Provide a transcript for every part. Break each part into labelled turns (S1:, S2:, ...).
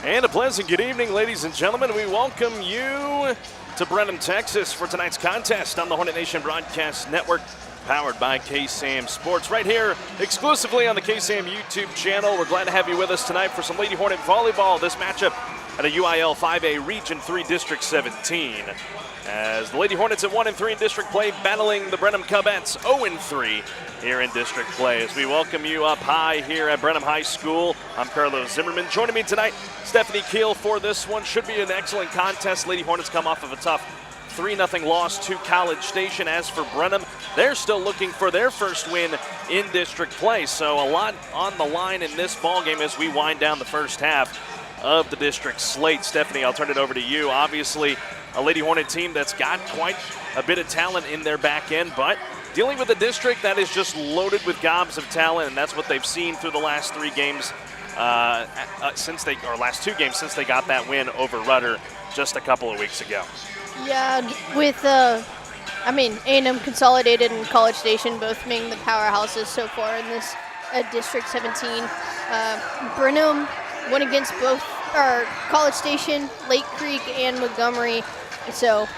S1: And a pleasant good evening, ladies and gentlemen. We welcome you to Brenham, Texas for tonight's contest on the Hornet Nation Broadcast Network, powered by KSAM Sports, right here exclusively on the KSAM YouTube channel. We're glad to have you with us tonight for some Lady Hornet volleyball. This matchup at a UIL 5A Region 3 District 17. As the Lady Hornets at 1-3 in district play, battling the Brenham Cubettes 0-3 here in district play. As we welcome you up high here at Brenham High School, I'm Carlos Zimmermann. Joining me tonight, Stephanie Keele for this one. Should be an excellent contest. Lady Hornets come off of a tough 3-0 loss to College Station. As for Brenham, they're still looking for their first win in district play. So a lot on the line in this ball game as we wind down the first half of the district slate. Stephanie, I'll turn it over to you. Obviously, a Lady Hornet team that's got quite a bit of talent in their back end, but dealing with a district that is just loaded with gobs of talent, and that's what they've seen through the last 3 games last 2 games since they got that win over Rudder just a couple of weeks ago.
S2: Yeah, with A&M Consolidated and College Station both being the powerhouses so far in this District 17. Brenham went against both College Station, Lake Creek, and Montgomery, so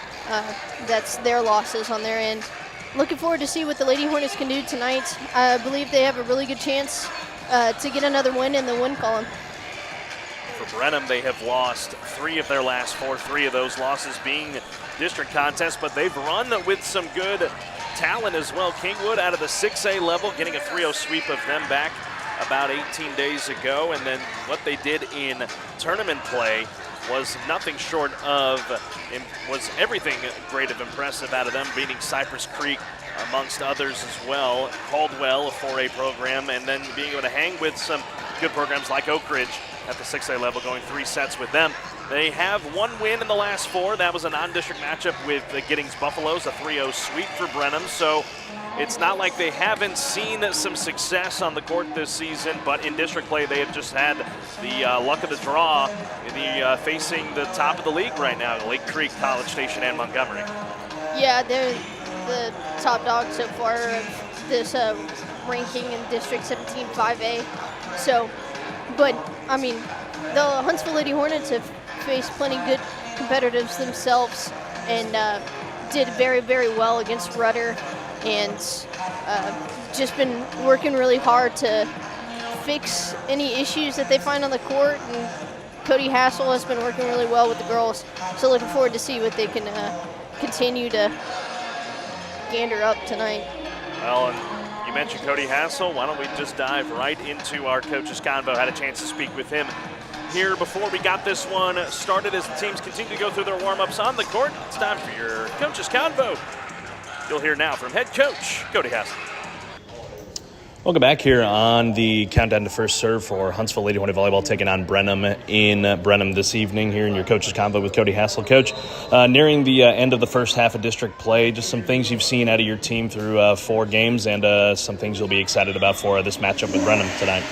S2: that's their losses on their end. Looking forward to see what the Lady Hornets can do tonight. I believe they have a really good chance to get another win in the win column.
S1: For Brenham, they have lost 3 of their last 4, 3 of those losses being district contests, but they've run with some good talent as well. Kingwood out of the 6A level, getting a 3-0 sweep of them back about 18 days ago, and then what they did in tournament play was nothing short of, was everything great of impressive out of them, beating Cypress Creek amongst others as well, Caldwell, a 4A program, and then being able to hang with some good programs like Oak Ridge at the 6A level, going 3 sets with them. They have 1 win in the last 4. That was a non-district matchup with the Giddings Buffaloes, a 3-0 sweep for Brenham. So it's not like they haven't seen some success on the court this season, but in district play they have just had the luck of the draw, facing the top of the league right now, Lake Creek, College Station, and Montgomery. Yeah,
S2: they're the top dog so far of this ranking in District 17 5A. So, but I mean, the Huntsville Lady Hornets have faced plenty good competitors themselves and did very, very well against Rudder, and just been working really hard to fix any issues that they find on the court. And Cody Hassel has been working really well with the girls, so looking forward to see what they can continue to gander up tonight.
S1: Well, and you mentioned Cody Hassel. Why don't we just dive right into our coaches convo? Had a chance to speak with him here before we got this one started as the teams continue to go through their warm-ups on the court. It's time for your coaches convo. You'll hear now from head coach Cody Hassel.
S3: Welcome back here on the countdown to first serve for Huntsville Lady Hornet Volleyball taking on Brenham in Brenham this evening here in your coaches convo with Cody Hassel. Coach, nearing the end of the first half of district play, just some things you've seen out of your team through 4 games and some things you'll be excited about for this matchup with Brenham tonight.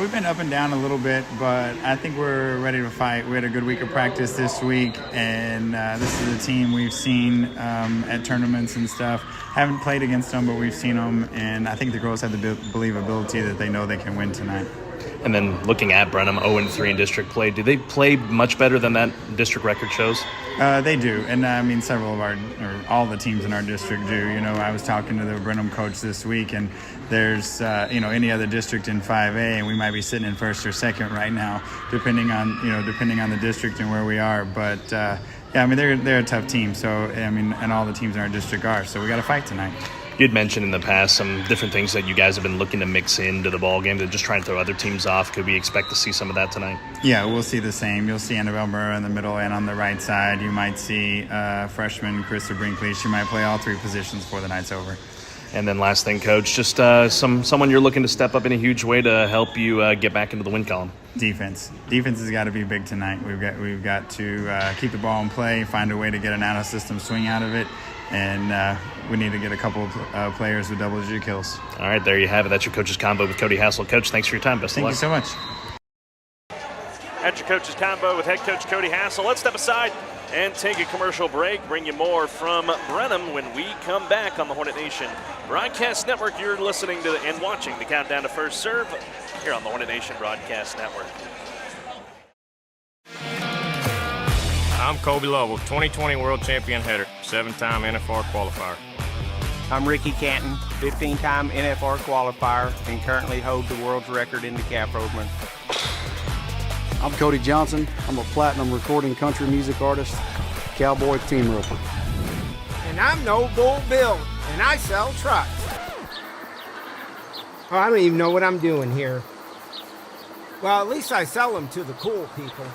S4: We've been up and down a little bit, but I think we're ready to fight. We had a good week of practice this week, and this is a team we've seen at tournaments and stuff. Haven't played against them, but we've seen them, and I think the girls have the believability that they know they can win tonight.
S3: And then looking at Brenham, 0-3 in district play, do they play much better than that district record shows?
S4: They do, and I mean several of all the teams in our district do. You know, I was talking to the Brenham coach this week, and there's any other district in 5A, and we might be sitting in first or second right now, depending on the district and where we are. But yeah, I mean they're a tough team. So I mean, and all the teams in our district are. So we got to fight tonight.
S3: You had mentioned in the past some different things that you guys have been looking to mix into the ball game to just try and throw other teams off. Could we expect to see some of that tonight?
S4: Yeah, we'll see the same. You'll see Annabelle Murrah in the middle and on the right side. You might see freshman Krista Brinkley. She might play all 3 positions before the night's over.
S3: And then last thing, Coach, just someone you're looking to step up in a huge way to help you get back into the win column.
S4: Defense has got to be big tonight. We've got to keep the ball in play, find a way to get an out-of-system swing out of it, and we need to get a couple of players with double-digit kills.
S3: All right, there you have it. That's your coach's combo with Cody Hassel. Coach, thanks for your time. Best of luck.
S4: Thank you so much.
S1: At your coach's combo with head coach Cody Hassel. Let's step aside and take a commercial break. Bring you more from Brenham when we come back on the Hornet Nation Broadcast Network. You're listening to and watching the Countdown to First Serve here on the Hornet Nation Broadcast Network.
S5: I'm Kobe Lovell, 2020 World Champion header, 7-time NFR qualifier.
S6: I'm Ricky Canton, 15-time NFR qualifier, and currently hold the world's record in the calf rovement.
S7: I'm Cody Johnson. I'm a platinum recording country music artist, cowboy team roper.
S8: And I'm No Bull Bill, and I sell trucks. Oh, I don't even know what I'm doing here. Well, at least I sell them to the cool people.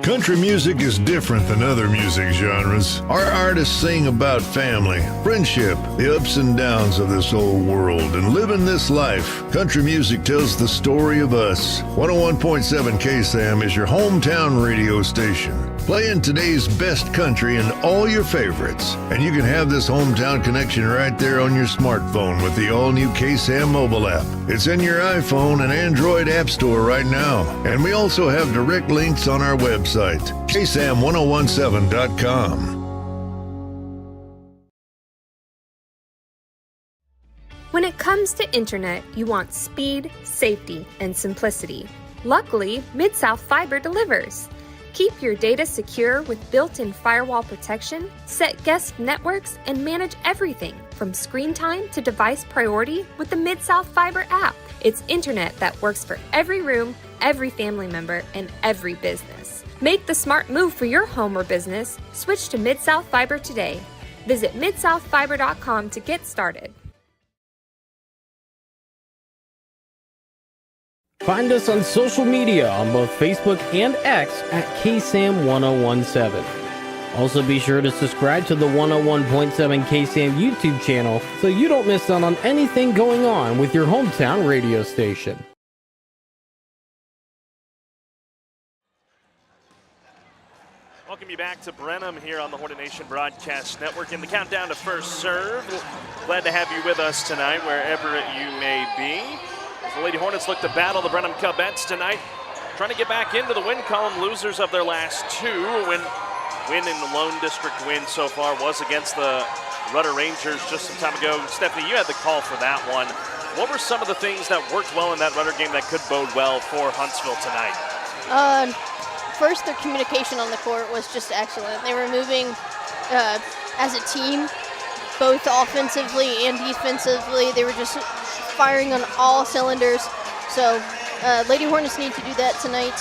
S9: Country music is different than other music genres. Our artists sing about family, friendship, the ups and downs of this old world, and living this life. Country music tells the story of us. 101.7 KSAM is your hometown radio station, playing today's best country and all your favorites. And you can have this hometown connection right there on your smartphone with the all-new KSAM mobile app. It's in your iPhone and Android app store right now. And we also have direct links on our website, KSAM1017.com.
S10: When it comes to internet, you want speed, safety, and simplicity. Luckily, Mid-South Fiber delivers. Keep your data secure with built-in firewall protection, set guest networks, and manage everything from screen time to device priority with the Mid-South Fiber app. It's internet that works for every room, every family member, and every business. Make the smart move for your home or business. Switch to Mid-South Fiber today. Visit midsouthfiber.com to get started.
S11: Find us on social media on both Facebook and X at KSAM1017. Also be sure to subscribe to the 101.7 KSAM YouTube channel so you don't miss out on anything going on with your hometown radio station.
S1: Welcome you back to Brenham here on the Hornet Nation Broadcast Network in the countdown to first serve. Glad to have you with us tonight, wherever you may be. As the Lady Hornets look to battle the Brenham Cubettes tonight, trying to get back into the win column. Losers of their last two. Win in the lone district win so far was against the Rudder Rangers just some time ago. Stephanie, you had the call for that one. What were some of the things that worked well in that Rudder game that could bode well for Huntsville tonight?
S2: First, their communication on the court was just excellent. They were moving as a team, both offensively and defensively. They were just firing on all cylinders. So Lady Hornets need to do that tonight.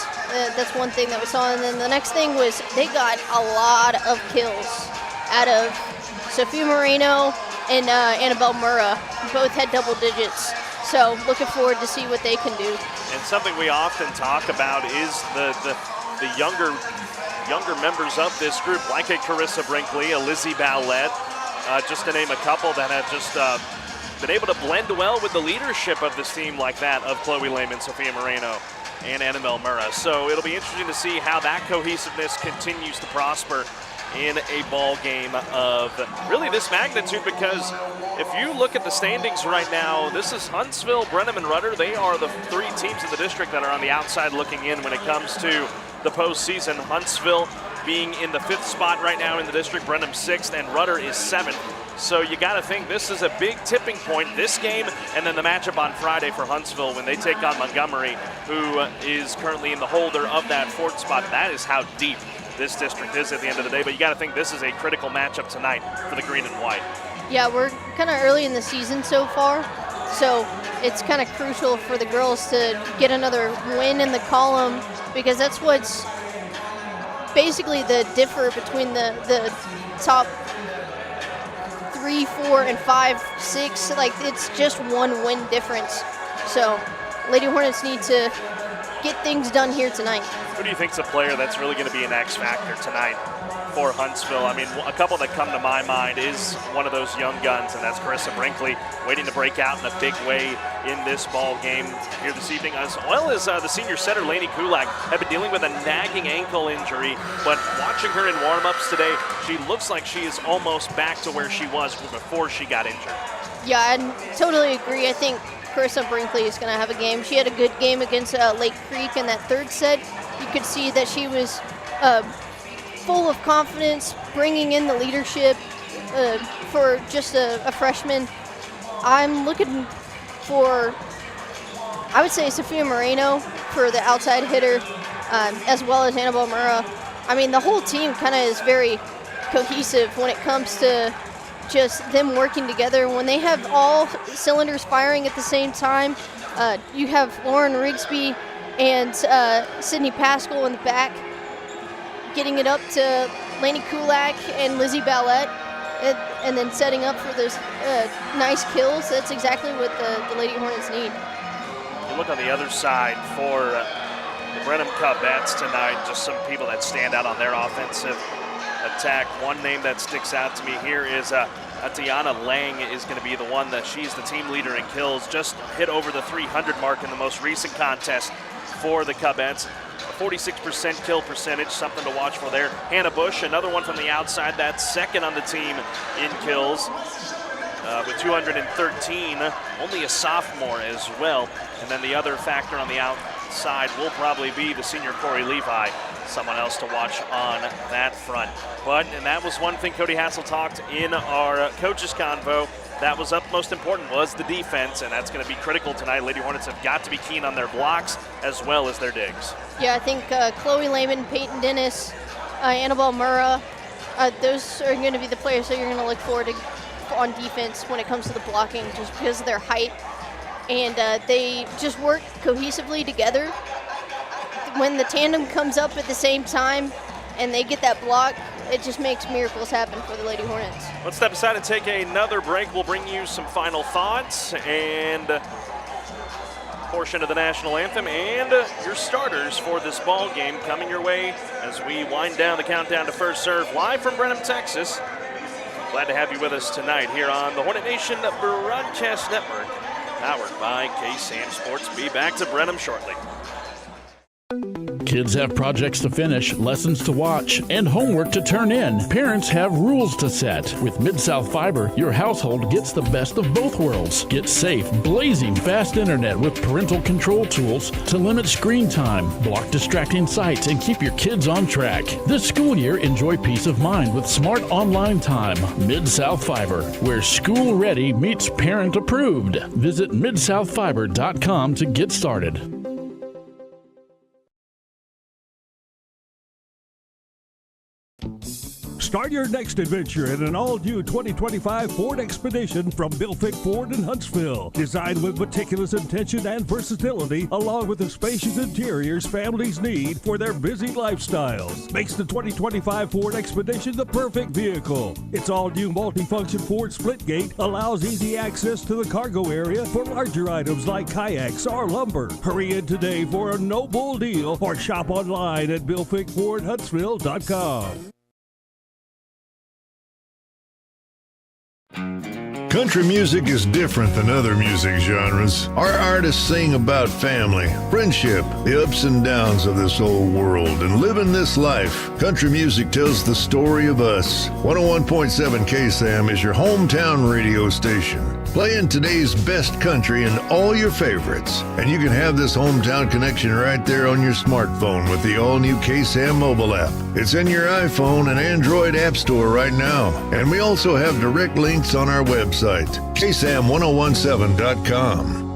S2: That's one thing that we saw. And then the next thing was they got a lot of kills out of Sophia Moreno and Annabelle Murrah. Both had double digits. So looking forward to see what they can do. And
S1: something we often talk about is the younger members of this group, like a Carissa Brinkley, a Lizzie Bowlett, just to name a couple that have just been able to blend well with the leadership of this team like that of Chloe Lehman, Sophia Moreno, and Annabelle Murrah. So it'll be interesting to see how that cohesiveness continues to prosper in a ball game of really this magnitude, because if you look at the standings right now, this is Huntsville, Brenham, and Rudder. They are the three teams in the district that are on the outside looking in when it comes to the postseason. Huntsville being in the 5th spot right now in the district, Brenham 6th, and Rudder is 7th. So you got to think this is a big tipping point, this game, and then the matchup on Friday for Huntsville when they take on Montgomery, who is currently in the holder of that 4th spot. That is how deep this district is at the end of the day, but you got to think this is a critical matchup tonight for the green and white.
S2: Yeah, we're kind of early in the season so far, so it's kind of crucial for the girls to get another win in the column, because that's what's basically the differ between the top 3, 4, and 5, 6. Like, it's just one win difference. So Lady Hornets need to get things done here tonight.
S1: Who do you think's a player that's really going to be an X factor tonight for Huntsville? I mean, a couple that come to my mind is one of those young guns, and that's Carissa Brinkley, waiting to break out in a big way in this ball game here this evening, as well as the senior setter, Lainey Kulak, have been dealing with a nagging ankle injury, but watching her in warm-ups today, she looks like she is almost back to where she was before she got injured.
S2: Yeah, I totally agree. I think Carissa Brinkley is going to have a game. She had a good game against Lake Creek in that 3rd set. You could see that she was full of confidence, bringing in the leadership for just a freshman. I'm looking for, I would say, Sophia Moreno for the outside hitter, as well as Annabelle Murrah. I mean, the whole team kind of is very cohesive when it comes to just them working together. When they have all cylinders firing at the same time, you have Lauren Rigsby and Sydney Pascal in the back, getting it up to Lainey Kulak and Lizzie Ballette, and then setting up for those nice kills. That's exactly what the Lady Hornets need.
S1: You look on the other side for the Brenham Cubettes tonight, just some people that stand out on their offensive attack. One name that sticks out to me here is Tiana Lang is going to be the one that she's the team leader in kills, just hit over the 300 mark in the most recent contest for the Cubettes. A 46% kill percentage, something to watch for there. Hannah Bush, another one from the outside, that's second on the team in kills with 213, only a sophomore as well. And then the other factor on the outside will probably be the senior Corey Levi, someone else to watch on that front. And that was one thing Cody Hassel talked in our coaches convo. That was most important was the defense, and that's going to be critical tonight. Lady Hornets have got to be keen on their blocks as well as their digs.
S2: Yeah, I think Chloe Lehman, Peyton Dennis, Annabelle Murrah, those are going to be the players that you're going to look forward to on defense when it comes to the blocking, just because of their height. And they just work cohesively together. When the tandem comes up at the same time and they get that block, it just makes miracles happen for the Lady Hornets.
S1: Let's step aside and take another break. We'll bring you some final thoughts and a portion of the national anthem and your starters for this ball game coming your way as we wind down the countdown to first serve live from Brenham, Texas. Glad to have you with us tonight here on the Hornet Nation Broadcast Network, powered by KSAM Sports. Be back to Brenham shortly.
S12: Kids have projects to finish, lessons to watch, and homework to turn in. Parents have rules to set. With Mid-South Fiber, your household gets the best of both worlds. Get safe, blazing fast internet with parental control tools to limit screen time, block distracting sites, and keep your kids on track. This school year, enjoy peace of mind with smart online time. Mid-South Fiber, where school ready meets parent approved. Visit midsouthfiber.com to get started.
S13: Start your next adventure in an all-new 2025 Ford Expedition from Bilfick Ford in Huntsville. Designed with meticulous intention and versatility, along with the spacious interiors families need for their busy lifestyles, makes the 2025 Ford Expedition the perfect vehicle. Its all-new multifunction Ford Splitgate allows easy access to the cargo area for larger items like kayaks or lumber. Hurry in today for a no-bull deal or shop online at BilfickFordHuntsville.com.
S9: Country music is different than other music genres. Our artists sing about family, friendship, the ups and downs of this old world, and living this life. Country music tells the story of us. 101.7 KSAM is your hometown radio station, playing today's best country and all your favorites. And you can have this hometown connection right there on your smartphone with the all-new KSAM mobile app. It's in your iPhone and Android app store right now. And we also have direct links on our website, KSAM1017.com.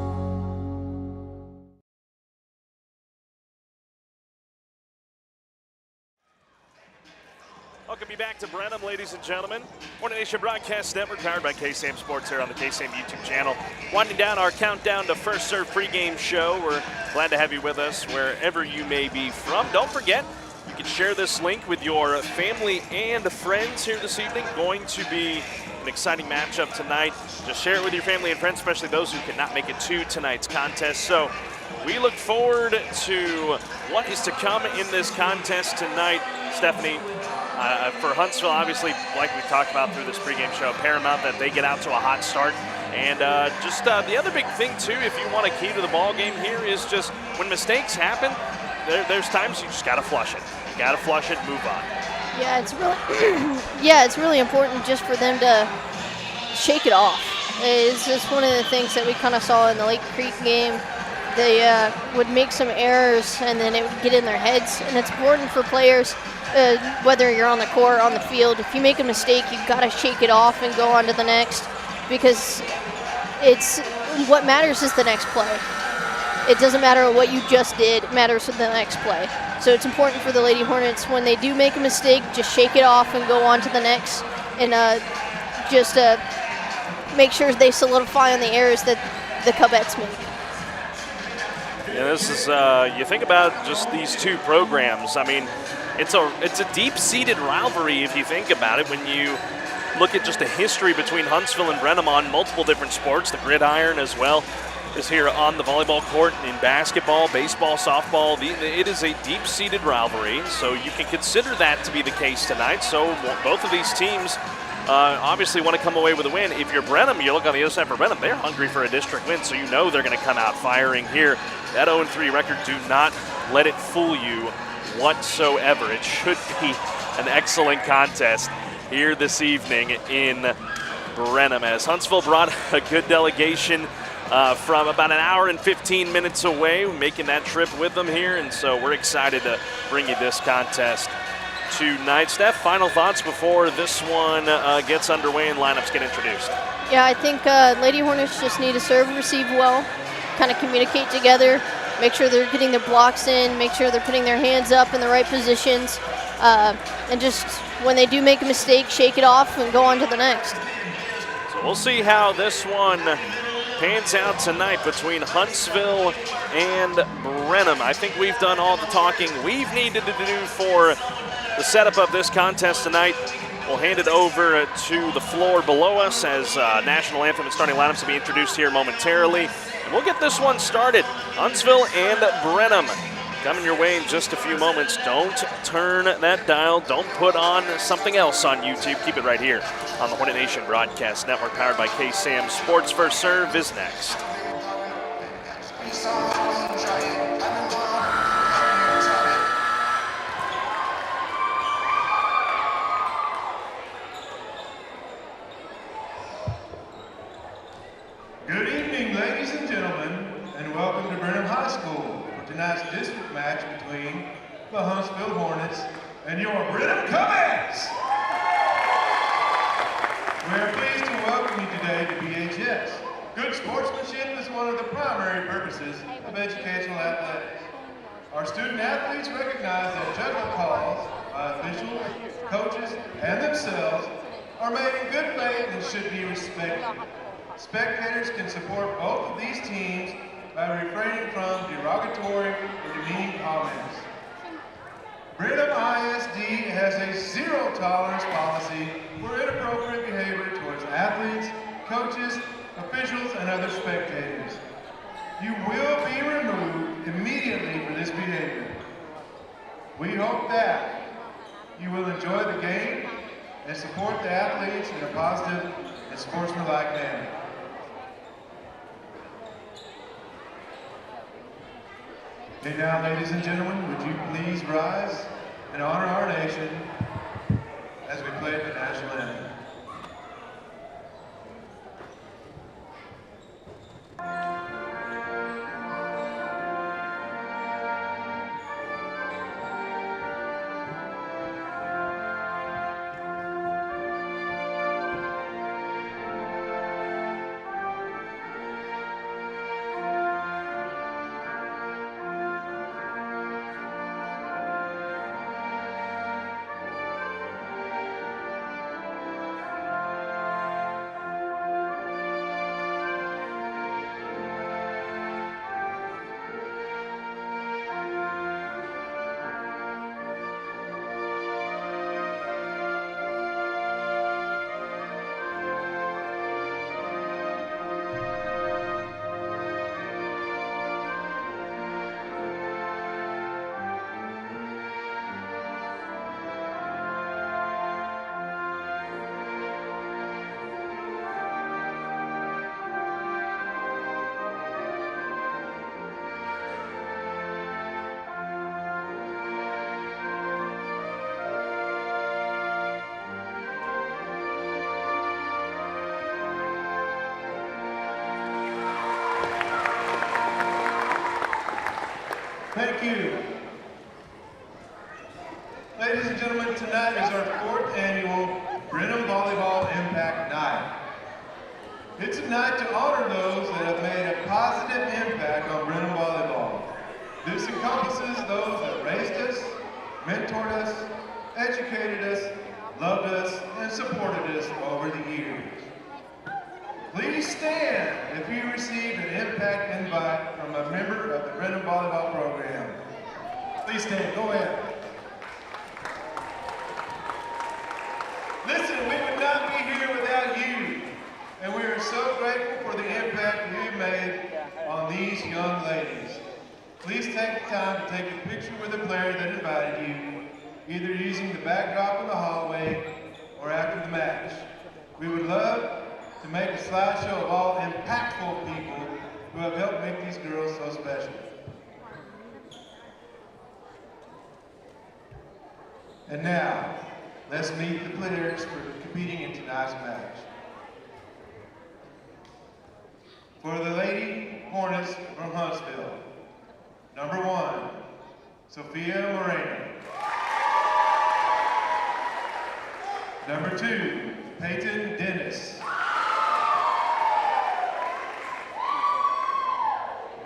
S1: Welcome you back to Brenham, ladies and gentlemen. Hornet Nation Broadcast Network, powered by KSAM Sports here on the KSAM YouTube channel. Winding down our countdown to first serve pregame show. We're glad to have you with us wherever you may be from. Don't forget, you can share this link with your family and friends here this evening. Going to be an exciting matchup tonight. Just share it with your family and friends, especially those who cannot make it to tonight's contest. So we look forward to what is to come in this contest tonight. Stephanie, for Huntsville, obviously, like we talked about through this pregame show, paramount that they get out to a hot start. And the other big thing, too, if you want a key to the ball game here, is just when mistakes happen, there's times you just got to flush it. You got to flush it, move on.
S2: Yeah, it's really important just for them to shake it off. It's just one of the things that we kind of saw in the Lake Creek game. They would make some errors, and then it would get in their heads. And it's important for players, whether you're on the court or on the field, if you make a mistake, you've got to shake it off and go on to the next, because it's what matters is the next play. it doesn't matter what you just did, it matters for the next play. So it's important for the Lady Hornets, when they do make a mistake, just shake it off and go on to the next, and just make sure they solidify on the errors that the Cubettes make.
S1: Yeah, this is, you think about just these two programs. I mean, it's a deep-seated rivalry if you think about it. When you look at just the history between Huntsville and Brenham on multiple different sports, the gridiron as well is here on the volleyball court, in basketball, baseball, softball. It is a deep-seated rivalry, so you can consider that to be the case tonight. So both of these teams obviously want to come away with a win. If you're Brenham, you look on the other side for Brenham, they're hungry for a district win, so you know they're going to come out firing here. That 0-3 record, do not let it fool you whatsoever. It should be an excellent contest here this evening in Brenham, as Huntsville brought a good delegation from about an hour and 15 minutes away, making that trip with them here, and so we're excited to bring you this contest tonight. Steph, final thoughts before this one gets underway and lineups get introduced?
S2: Yeah, I think Lady Hornets just need to serve and receive well, kind of communicate together, make sure they're getting their blocks in, make sure they're putting their hands up in the right positions, and just when they do make a mistake, shake it off and go on to the next.
S1: So we'll see how this one pans out tonight between Huntsville and Brenham. I think we've done all the talking we've needed to do for the setup of this contest tonight. We'll hand it over to the floor below us as national anthem and starting lineups will be introduced here momentarily. And we'll get this one started. Huntsville and Brenham coming your way in just a few moments. Don't turn that dial. Don't put on something else on YouTube. Keep it right here on the Hornet Nation Broadcast Network, powered by KSAM Sports. First Serve is next.
S14: Good evening, ladies and gentlemen, and welcome to Brenham High School for tonight's district match between the Huntsville Hornets and your Brenham Cubettes. We are pleased to welcome you today to BHS. Good sportsmanship is one of the primary purposes of educational athletics. Our student athletes recognize that judgment calls by officials, coaches, and themselves are made in good faith and should be respected. Spectators can support both of these teams by refraining from derogatory or demeaning comments. Brenham ISD has a zero tolerance policy for inappropriate behavior towards athletes, coaches, officials, and other spectators. You will be removed immediately for this behavior. We hope that you will enjoy the game and support the athletes in a positive and sportsmanlike manner. And now, ladies and gentlemen, would you please rise and honor our nation as we play the national anthem. Thank you. Ladies and gentlemen, tonight is our 4th annual Brenham Volleyball Impact Night. It's a night to honor those that have made a positive impact on Brenham volleyball. those that raised us, mentored us, educated us, loved us, and supported us over the years. Please stand if you received an impact invite from a member of the Brenham Volleyball program. Please stand, go ahead. Listen, we would not be here without you, and we are so grateful for the impact you've made on these young ladies. Please take the time to take a picture with the player that invited you, either using the backdrop in the hallway or after the match. We would love to make a slideshow of all impactful people who have helped make these girls so special. And now, let's meet the players for competing in tonight's match. For the Lady Hornets from Huntsville, number 1, Sophia Moreno. Number 2, Peyton Dennis.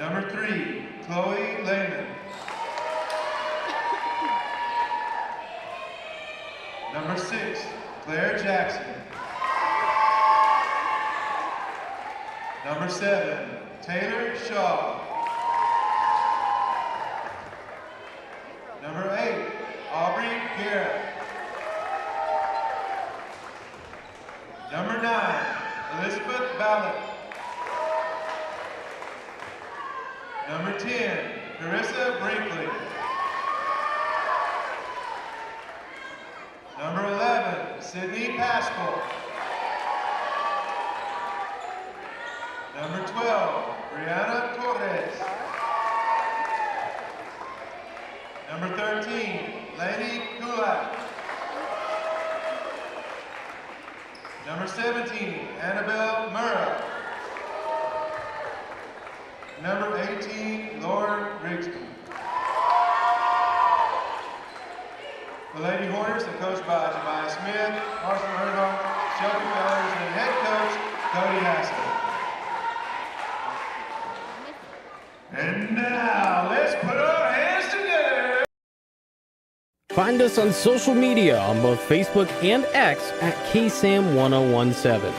S14: Number 3, Chloe Lehman. Number 6, Claire Jackson. Number 7, Taylor Shaw. Number 8, Aubrey Garrett. Number 9, Elizabeth Ballard. Number 10, Carissa Brinkley. Number 11, Sydney Pascal. Number 12, Brianna Torres. Number 13, Lady Kulak. Number 17, Annabelle Murrah. Number 18, Lauren Grigsby. The Lady Hornets are coached by Jemiah Smith, Marshall Earnhardt, Shelby Fellers, and head coach Cody Hassel. And now, let's put our hands together.
S11: Find us on social media on both Facebook and X at KSAM-1017.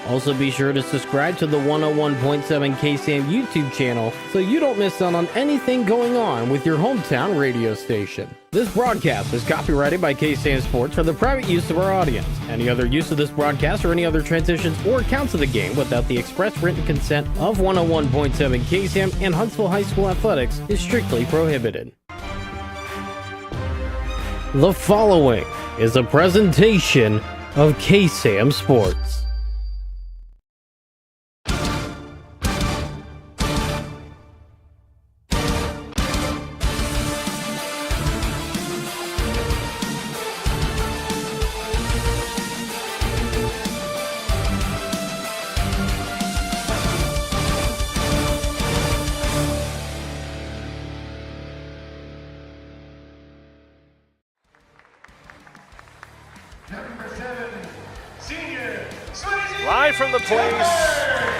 S11: Also be sure to subscribe to the 101.7 KSAM YouTube channel so you don't miss out on anything going on with your hometown radio station. This broadcast is copyrighted by KSAM Sports for the private use of our audience. Any other use of this broadcast or any other transitions or counts of the game without the express written consent of 101.7 KSAM and Huntsville High School Athletics is strictly prohibited. The following is a presentation of KSAM Sports.
S1: Live from the place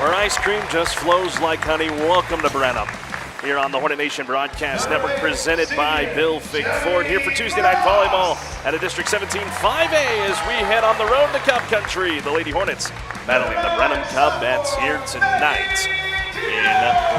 S1: where ice cream just flows like honey, welcome to Brenham. Here on the Hornet Nation Broadcast Network, presented by Bill Fig Ford, here for Tuesday Night Volleyball at a District 17 5A as we head on the road to Cub Country. The Lady Hornets battling the Brenham Cubettes here tonight in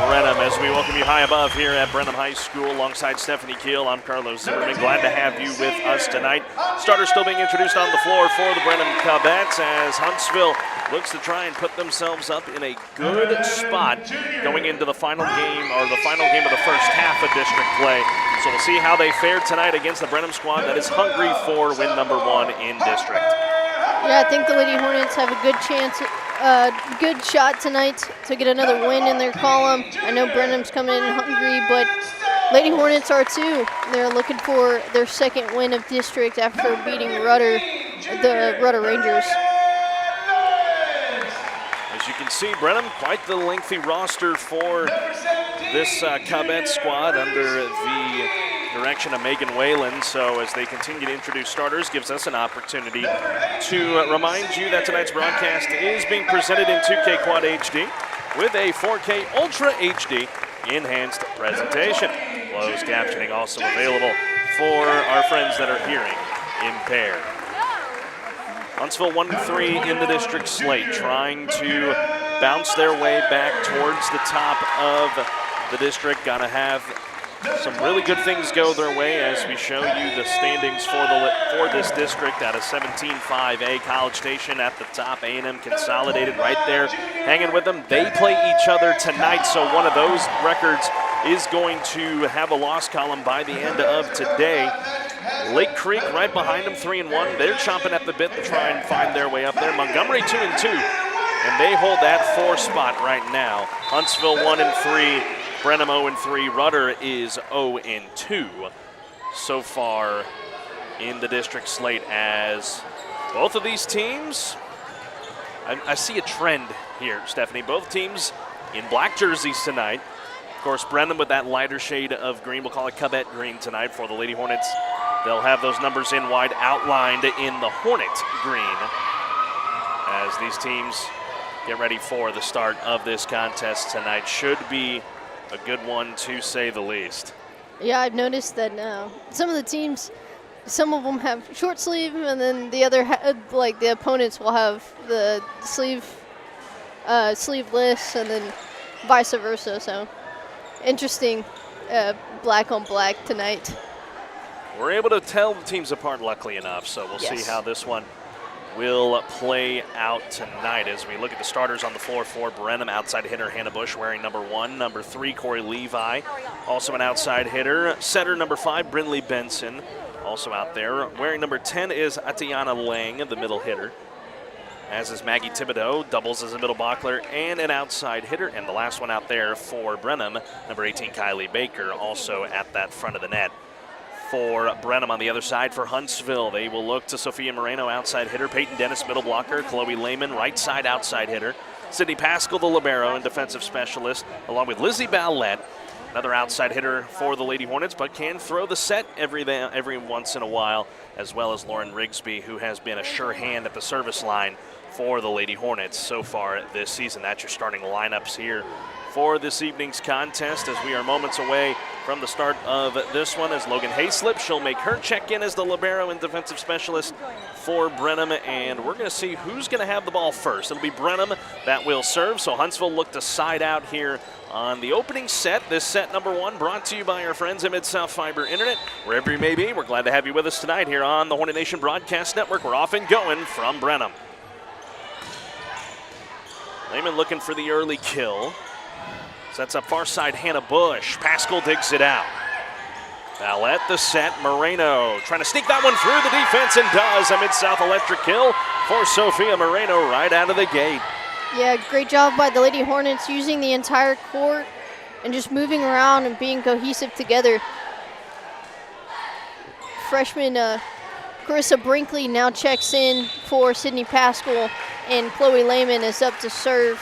S1: Brenham as we welcome you high above here at Brenham High School alongside Stephanie Keele. I'm Carlos Zimmermann. Glad to have you with us tonight. Starters still being introduced on the floor for the Brenham Cubettes as Huntsville looks to try and put themselves up in a good spot going into the final game, or the final game of the first half of district play. So we'll see how they fare tonight against the Brenham squad that is hungry for win number 1 in district.
S2: Yeah, I think the Lady Hornets have a good chance, good shot tonight to get another win in their column. I know Brenham's coming in hungry, but Lady Hornets are too. They're looking for their second win of district after beating the Rudder Rangers.
S1: As you can see, Brenham, quite the lengthy roster for this Cubette squad under the direction of Megan Whalen. So as they continue to introduce starters, gives us an opportunity to remind you that tonight's broadcast is being presented in 2K Quad HD with a 4K Ultra HD enhanced presentation. Closed captioning also available for our friends that are hearing impaired. Huntsville 1-3 in the district slate, trying to bounce their way back towards the top of the district. Got to have some really good things go their way as we show you the standings for this district out of 17-5A. College Station at the top, A&M Consolidated right there hanging with them. They play each other tonight, so one of those records is going to have a loss column by the end of today. Lake Creek right behind them, 3-1. They're chomping at the bit to try and find their way up there. Montgomery 2-2, and they hold that 4 spot right now. Huntsville 1-3. Brenham 0-3, Rudder is 0-2 so far in the district slate, as both of these teams, I see a trend here, Stephanie. Both teams in black jerseys tonight. Of course, Brenham with that lighter shade of green, we'll call it Cubette green tonight for the Lady Hornets. They'll have those numbers in wide outlined in the Hornet green as these teams get ready for the start of this contest tonight. Should be a good one, to say the least.
S2: Yeah, I've noticed that some of the teams, some of them have short sleeve, and then the other, like the opponents will have the sleeveless, and then vice versa. So interesting, black on black tonight.
S1: We're able to tell the teams apart, luckily enough, so we'll see how this one will play out tonight as we look at the starters on the floor for Brenham. Outside hitter Hannah Bush wearing number 1. Number 3, Corey Levi, also an outside hitter. Setter number 5, Brinley Benson, also out there. Wearing number 10 is Atiana Lang, the middle hitter. As is Maggie Thibodeau, doubles as a middle blocker and an outside hitter. And the last one out there for Brenham, number 18, Kylie Baker, also at that front of the net. For Brenham on the other side for Huntsville, they will look to Sophia Moreno, outside hitter, Peyton Dennis, middle blocker, Chloe Lehman, right side outside hitter, Sydney Pascal, the libero and defensive specialist, along with Lizzie Ballette, another outside hitter for the Lady Hornets, but can throw the set every once in a while, as well as Lauren Rigsby, who has been a sure hand at the service line for the Lady Hornets so far this season. That's your starting lineups here for this evening's contest, as we are moments away from the start of this one, as Logan Hayslip, she'll make her check-in as the libero and defensive specialist for Brenham, and we're going to see who's going to have the ball first. It'll be Brenham that will serve, so Huntsville look to side out here on the opening set. This set number 1 brought to you by our friends at Mid-South Fiber Internet. Wherever you may be, we're glad to have you with us tonight here on the Hornet Nation Broadcast Network. We're off and going from Brenham. Lehman looking for the early kill. Sets up far side Hannah Bush. Pascal digs it out. Ballette the set. Moreno trying to sneak that one through the defense, and does. A Mid-South electric kill for Sophia Moreno right out of the gate.
S2: Yeah, great job by the Lady Hornets using the entire court and just moving around and being cohesive together. Freshman Carissa Brinkley now checks in for Sydney Pascal, and Chloe Lehman is up to serve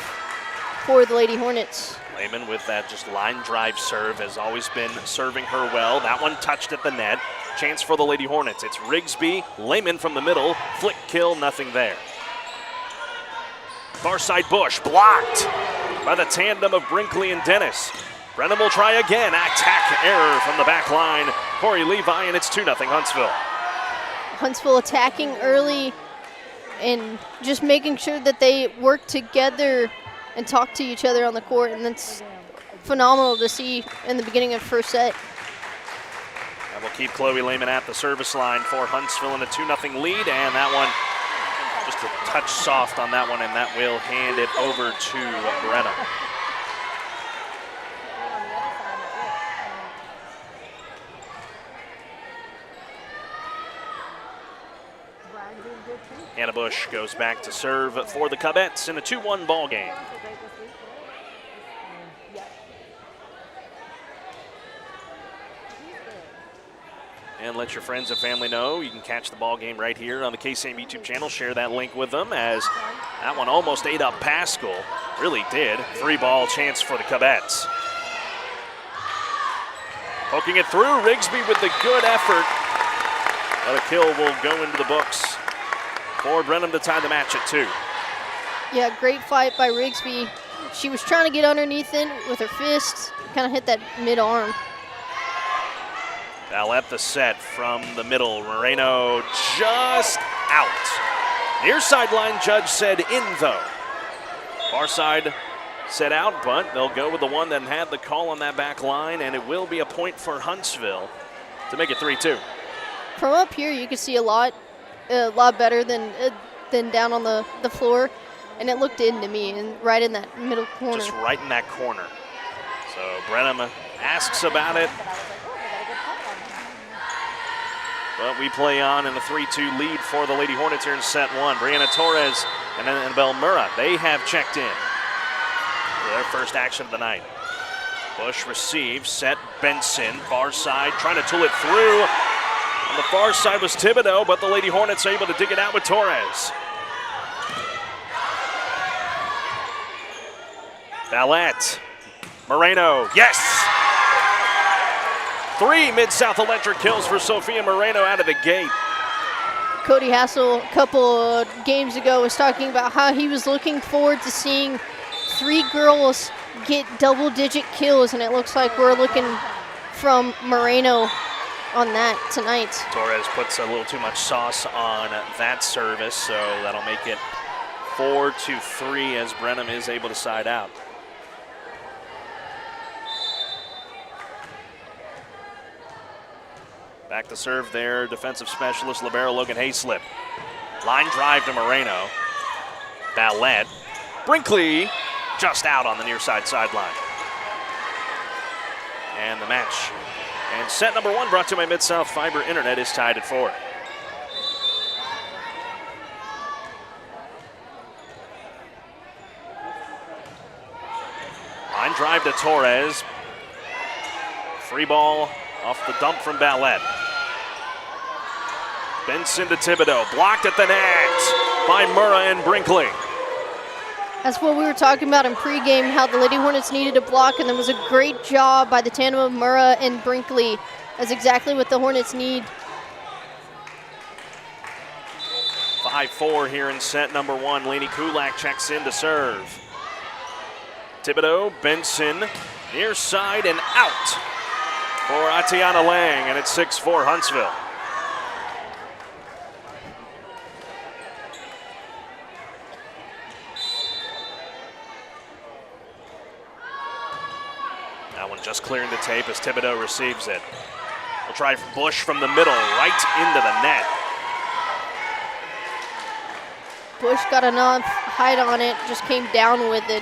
S2: for the Lady Hornets.
S1: Lehman with that just line drive serve has always been serving her well. That one touched at the net. Chance for the Lady Hornets. It's Rigsby, Lehman from the middle. Flick kill, nothing there. Far side Bush blocked by the tandem of Brinkley and Dennis. Brenham will try again. Attack error from the back line. Corey Levi, and it's 2-0 Huntsville.
S2: Huntsville attacking early and just making sure that they work together and talk to each other on the court, and that's phenomenal to see in the beginning of first set.
S1: That will keep Chloe Lehman at the service line for Huntsville in a 2-0 lead, and that one just a touch soft on that one, and that will hand it over to Brenham. Hannah Bush goes back to serve for the Cubettes in a 2-1 ball game. And let your friends and family know you can catch the ball game right here on the KSAM YouTube channel. Share that link with them, as that one almost ate up Pascal. Really did. 3-ball chance for the Cubettes. Poking it through, Rigsby with the good effort. But a kill will go into the books for Brenham to tie the match at 2.
S2: Yeah, great fight by Rigsby. She was trying to get underneath it with her fists, kind of hit that mid-arm.
S1: Ballette the set from the middle. Moreno just out. Near sideline judge said in though. Far side said out, but they'll go with the one that had the call on that back line, and it will be a point for Huntsville to make it 3-2.
S2: From up here, you can see a lot better than down on the floor, and it looked in to me, and right in that middle corner.
S1: Just right in that corner. So Brenham asks about it. But we play on in a 3-2 lead for the Lady Hornets here in set one. Brianna Torres and then Annabelle Murrah, they have checked in for their first action of the night. Bush receives, set Benson, far side, trying to tool it through. On the far side was Thibodeau, but the Lady Hornets are able to dig it out with Torres. Ballette, Moreno, yes! 3 Mid-South Electric kills for Sophia Moreno out of the gate.
S2: Cody Hassel, a couple games ago, was talking about how he was looking forward to seeing 3 girls get double-digit kills, and it looks like we're looking from Moreno on that tonight.
S1: Torres puts a little too much sauce on that service, so that'll make it 4-3 as Brenham is able to side out. Back to serve there, defensive specialist, libero Logan Hayslip. Line drive to Moreno. Ballette. Brinkley just out on the near side sideline. And the match. And set number 1 brought to you by Mid-South Fiber Internet is tied at 4. Line drive to Torres. Free ball off the dump from Ballette. Benson to Thibodeau, blocked at the net by Murrah and Brinkley.
S2: That's what we were talking about in pregame, how the Lady Hornets needed a block, and there was a great job by the tandem of Murrah and Brinkley. That's exactly what the Hornets need.
S1: 5-4 here in set number 1. Lainey Kulak checks in to serve. Thibodeau, Benson, near side and out for Atiana Lang, and it's 6-4 Huntsville. That one just clearing the tape as Thibodeau receives it. We'll try Bush from the middle, right into the net.
S2: Bush got enough height on it, just came down with it.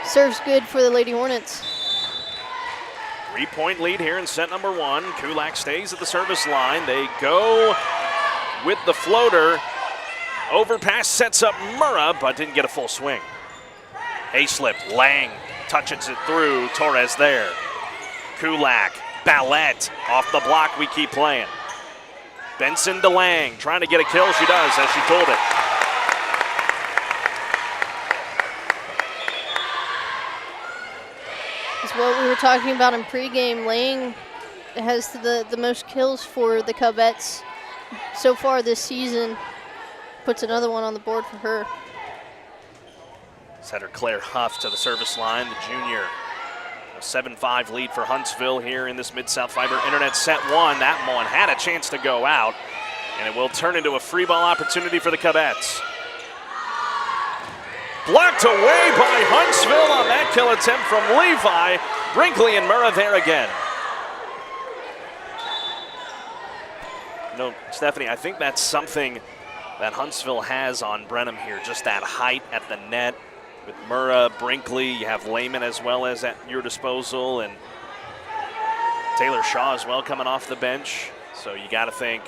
S2: Serves good for the Lady Hornets.
S1: 3-point lead here in set number 1. Kulak stays at the service line. They go with the floater. Overpass sets up Murrah, but didn't get a full swing. Hayslip, Lang touches it through. Torres there. Kulak, Ballette off the block. We keep playing. Benson to Lang, trying to get a kill. She does, as she told it.
S2: That's what we were talking about in pregame. Lang has the most kills for the Cubettes so far this season. Puts another one on the board for her.
S1: Setter Claire Huff to the service line, the junior. A 7-5 lead for Huntsville here in this Mid-South Fiber Internet set 1. That one had a chance to go out, and it will turn into a free ball opportunity for the Cubettes. Blocked away by Huntsville on that kill attempt from Levi. Brinkley and Murrah there again. You know, Stephanie, I think that's something that Huntsville has on Brenham here, just that height at the net. With Murrah, Brinkley, you have Lehman as well as at your disposal, and Taylor Shaw as well coming off the bench. So you got to think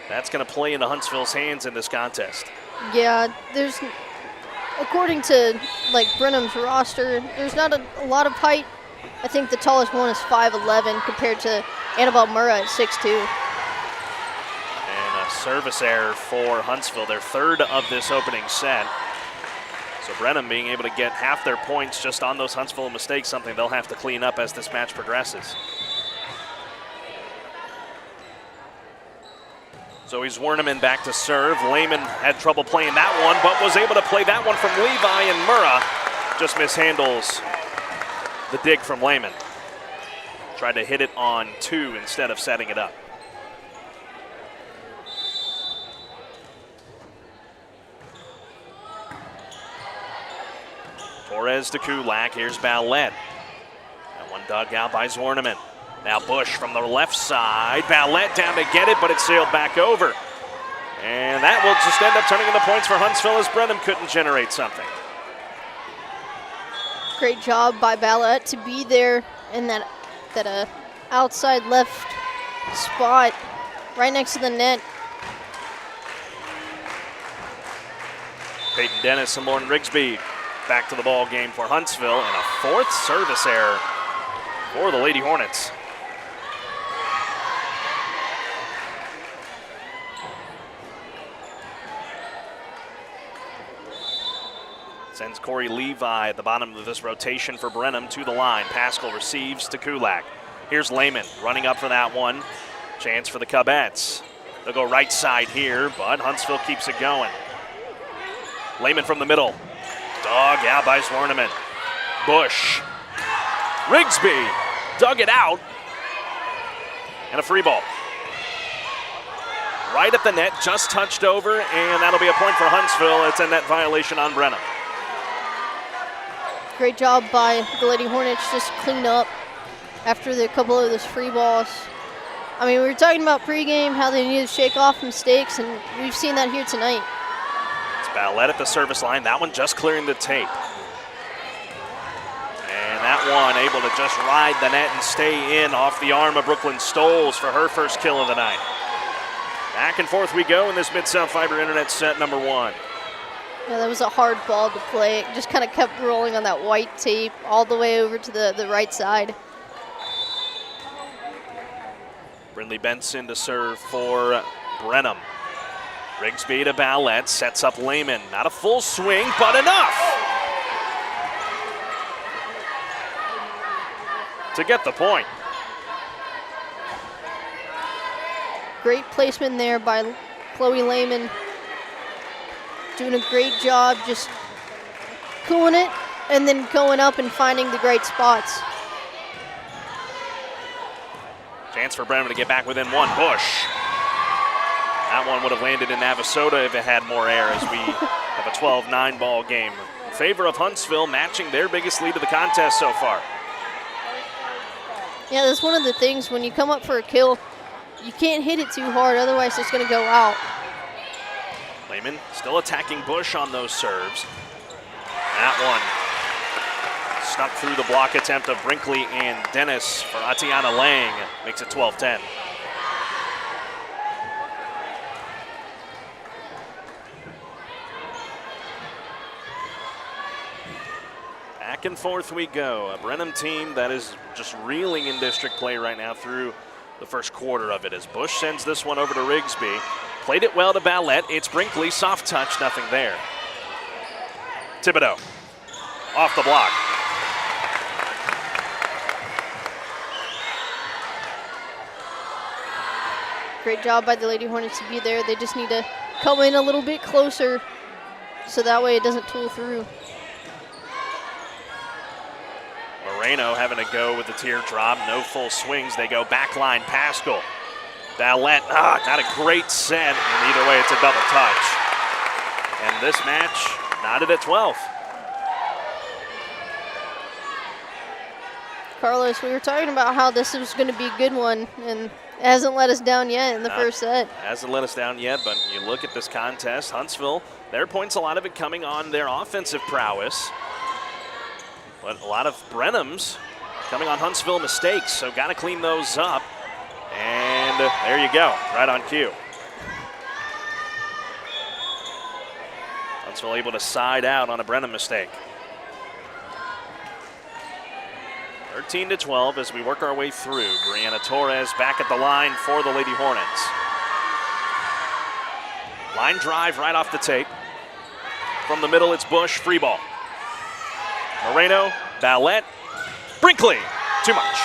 S1: that's going to play into Huntsville's hands in this contest.
S2: Yeah, there's, according to like Brenham's roster, there's not a lot of height. I think the tallest one is 5'11" compared to Annabelle Murrah at 6'2".
S1: And a service error for Huntsville, their 3rd of this opening set. So Brenham being able to get half their points just on those Huntsville mistakes, something they'll have to clean up as this match progresses. So he's Werneman back to serve. Lehman had trouble playing that one, but was able to play that one from Levi, and Murrah just mishandles the dig from Lehman. Tried to hit it on 2 instead of setting it up. Torres to Kulak. Here's Ballette. That one dug out by Zimmermann. Now Bush from the left side. Ballette down to get it, but it sailed back over. And that will just end up turning into points for Huntsville as Brenham couldn't generate something.
S2: Great job by Ballette to be there in that outside left spot right next to the net.
S1: Peyton Dennis and Lauren Rigsby back to the ball game for Huntsville, and a 4th service error for the Lady Hornets. Sends Corey Levi at the bottom of this rotation for Brenham to the line. Pascal receives to Kulak. Here's Lehman running up for that one. Chance for the Cubettes. They'll go right side here, but Huntsville keeps it going. Lehman from the middle. Dug out by Zimmermann. Bush. Rigsby dug it out. And a free ball. Right at the net, just touched over, and that'll be a point for Huntsville. It's a net violation on Brenham.
S2: Great job by the Lady Hornets, just clean up after the couple of those free balls. I mean, we were talking about pregame, how they need to shake off mistakes, and we've seen that here tonight.
S1: It's Ballette at the service line. That one just clearing the tape. And that one able to just ride the net and stay in off the arm of Brooklyn Stoles for her first kill of the night. Back and forth we go in this Mid-South Fiber Internet set number 1.
S2: Yeah, that was a hard ball to play. It just kind of kept rolling on that white tape all the way over to the right side.
S1: Brindley Benson to serve for Brenham. Rigsby to Ballette, sets up Lehman. Not a full swing, but enough to get the point.
S2: Great placement there by Chloe Lehman. Doing a great job just cooling it and then going up and finding the great spots.
S1: Chance for Brenham to get back within 1. Bush. That one would have landed in Navasota if it had more air, as we have a 12-9 ball game in favor of Huntsville, matching their biggest lead of the contest so far.
S2: Yeah, that's one of the things when you come up for a kill, you can't hit it too hard, otherwise it's going to go out.
S1: Lehman still attacking Bush on those serves. That one snuck through the block attempt of Brinkley and Dennis for Atiana Lang. Makes it 12-10. Back and forth we go. A Brenham team that is just reeling in district play right now through the first quarter of it as Bush sends this one over to Rigsby. Played it well to Ballette. It's Brinkley, soft touch, nothing there. Thibodeau off the block.
S2: Great job by the Lady Hornets to be there. They just need to come in a little bit closer so that way it doesn't tool through.
S1: Moreno having to go with the teardrop. No full swings. They go backline Pascal. Ballette, not a great set, and either way it's a double touch. And this match knotted at 12.
S2: Carlos, we were talking about how this was going to be a good one, and it hasn't let us down yet in the first set.
S1: Hasn't let us down yet, but you look at this contest, Huntsville, their points, a lot of it coming on their offensive prowess. But a lot of Brenham's coming on Huntsville mistakes, so got to clean those up. And there you go, right on cue. Huntsville able to side out on a Brenham mistake. 13-12 as we work our way through. Brianna Torres back at the line for the Lady Hornets. Line drive right off the tape. From the middle, it's Bush, free ball. Moreno, Ballette, Brinkley, too much.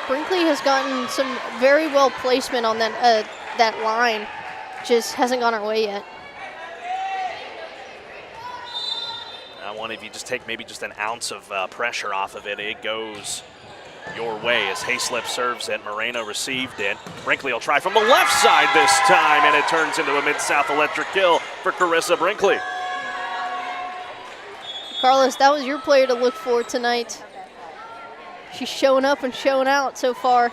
S2: Brinkley has gotten some very well placement on that line. Just hasn't gone our way yet.
S1: That one, if you just take maybe just an ounce of pressure off of it, it goes your way as Hayslip serves it. Moreno received it. Brinkley will try from the left side this time, and it turns into a Mid-South electric kill for Carissa Brinkley.
S2: Carlos, that was your player to look for tonight. She's showing up and showing out so far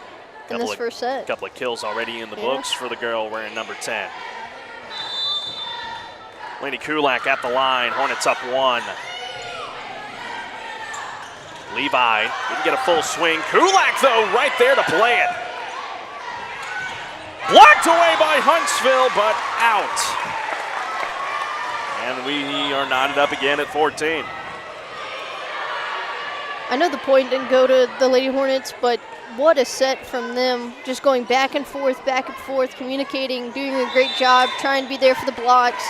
S2: in this first set.
S1: A couple of kills already in the books for the girl wearing number 10. Lainey Kulak at the line. Hornets up 1. Levi didn't get a full swing. Kulak, though, right there to play it. Blocked away by Huntsville, but out. And we are knotted up again at 14.
S2: I know the point didn't go to the Lady Hornets, but what a set from them. Just going back and forth, communicating, doing a great job, trying to be there for the blocks.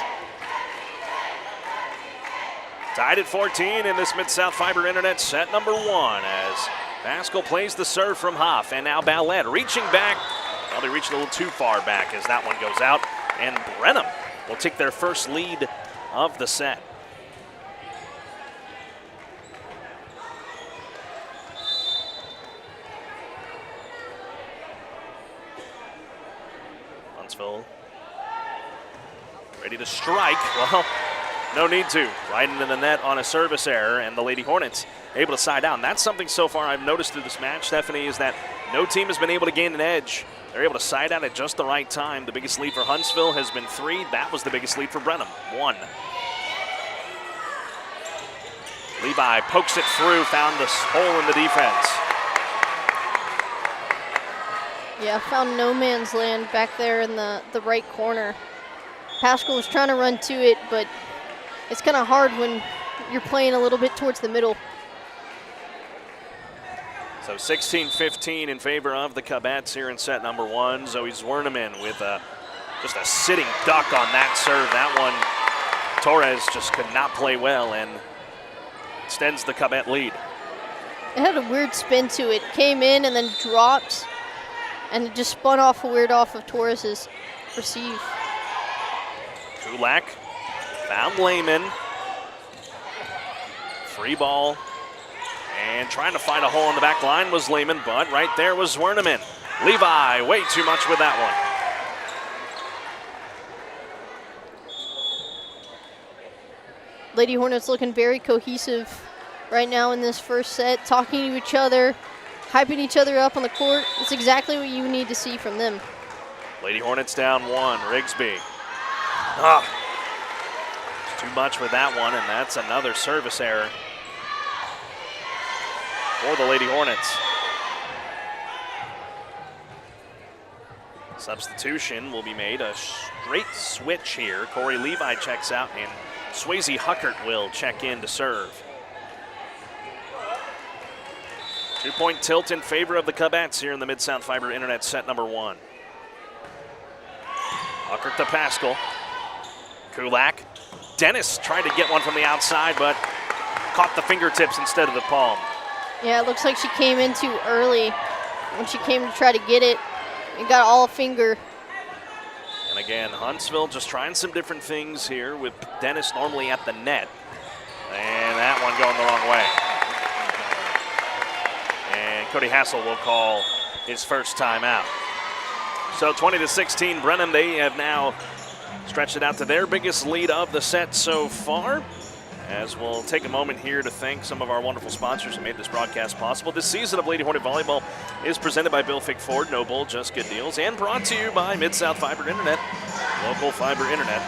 S1: Tied at 14 in this Mid-South Fiber Internet set number 1 as Pascal plays the serve from Hoff, and now Ballette reaching back. Well, they reached a little too far back as that one goes out, and Brenham will take their first lead of the set. Huntsville ready to strike. Well, no need to. Right into the net on a service error, and the Lady Hornets able to side down. That's something so far I've noticed through this match, Stephanie, is that no team has been able to gain an edge. They're able to side out at just the right time. The biggest lead for Huntsville has been 3. That was the biggest lead for Brenham, 1. Levi pokes it through, found this hole in the defense.
S2: Yeah, found no man's land back there in the right corner. Pascal was trying to run to it, but it's kind of hard when you're playing a little bit towards the middle.
S1: So 16-15 in favor of the Cubets here in set number 1. Zoe Zwerneman with just a sitting duck on that serve. That one, Torres just could not play well and extends the Cubet lead.
S2: It had a weird spin to it. Came in and then dropped, and it just spun off weird off of Torres's receive.
S1: Kulak found Lehman. Free ball. And trying to find a hole in the back line was Lehman, but right there was Zwerneman. Levi, way too much with that one.
S2: Lady Hornets looking very cohesive right now in this first set, talking to each other, hyping each other up on the court. It's exactly what you need to see from them.
S1: Lady Hornets down 1, Rigsby. Too much with that one, and that's another service error for the Lady Hornets. Substitution will be made, a straight switch here. Corey Levi checks out, and Swayze Huckert will check in to serve. 2-point tilt in favor of the Cubets here in the Mid-South Fiber Internet set number 1. Huckert to Pascal. Kulak. Dennis tried to get one from the outside, but caught the fingertips instead of the palm.
S2: Yeah, it looks like she came in too early when she came to try to get it. It got all finger.
S1: And again, Huntsville just trying some different things here with Dennis normally at the net. And that one going the wrong way. And Cody Hassel will call his first timeout. So 20-16, Brenham, they have now stretched it out to their biggest lead of the set so far. As we'll take a moment here to thank some of our wonderful sponsors who made this broadcast possible. This season of Lady Hornet Volleyball is presented by Bill Fick Ford, No Bull, Just Good Deals, and brought to you by Mid-South Fiber Internet, local fiber internet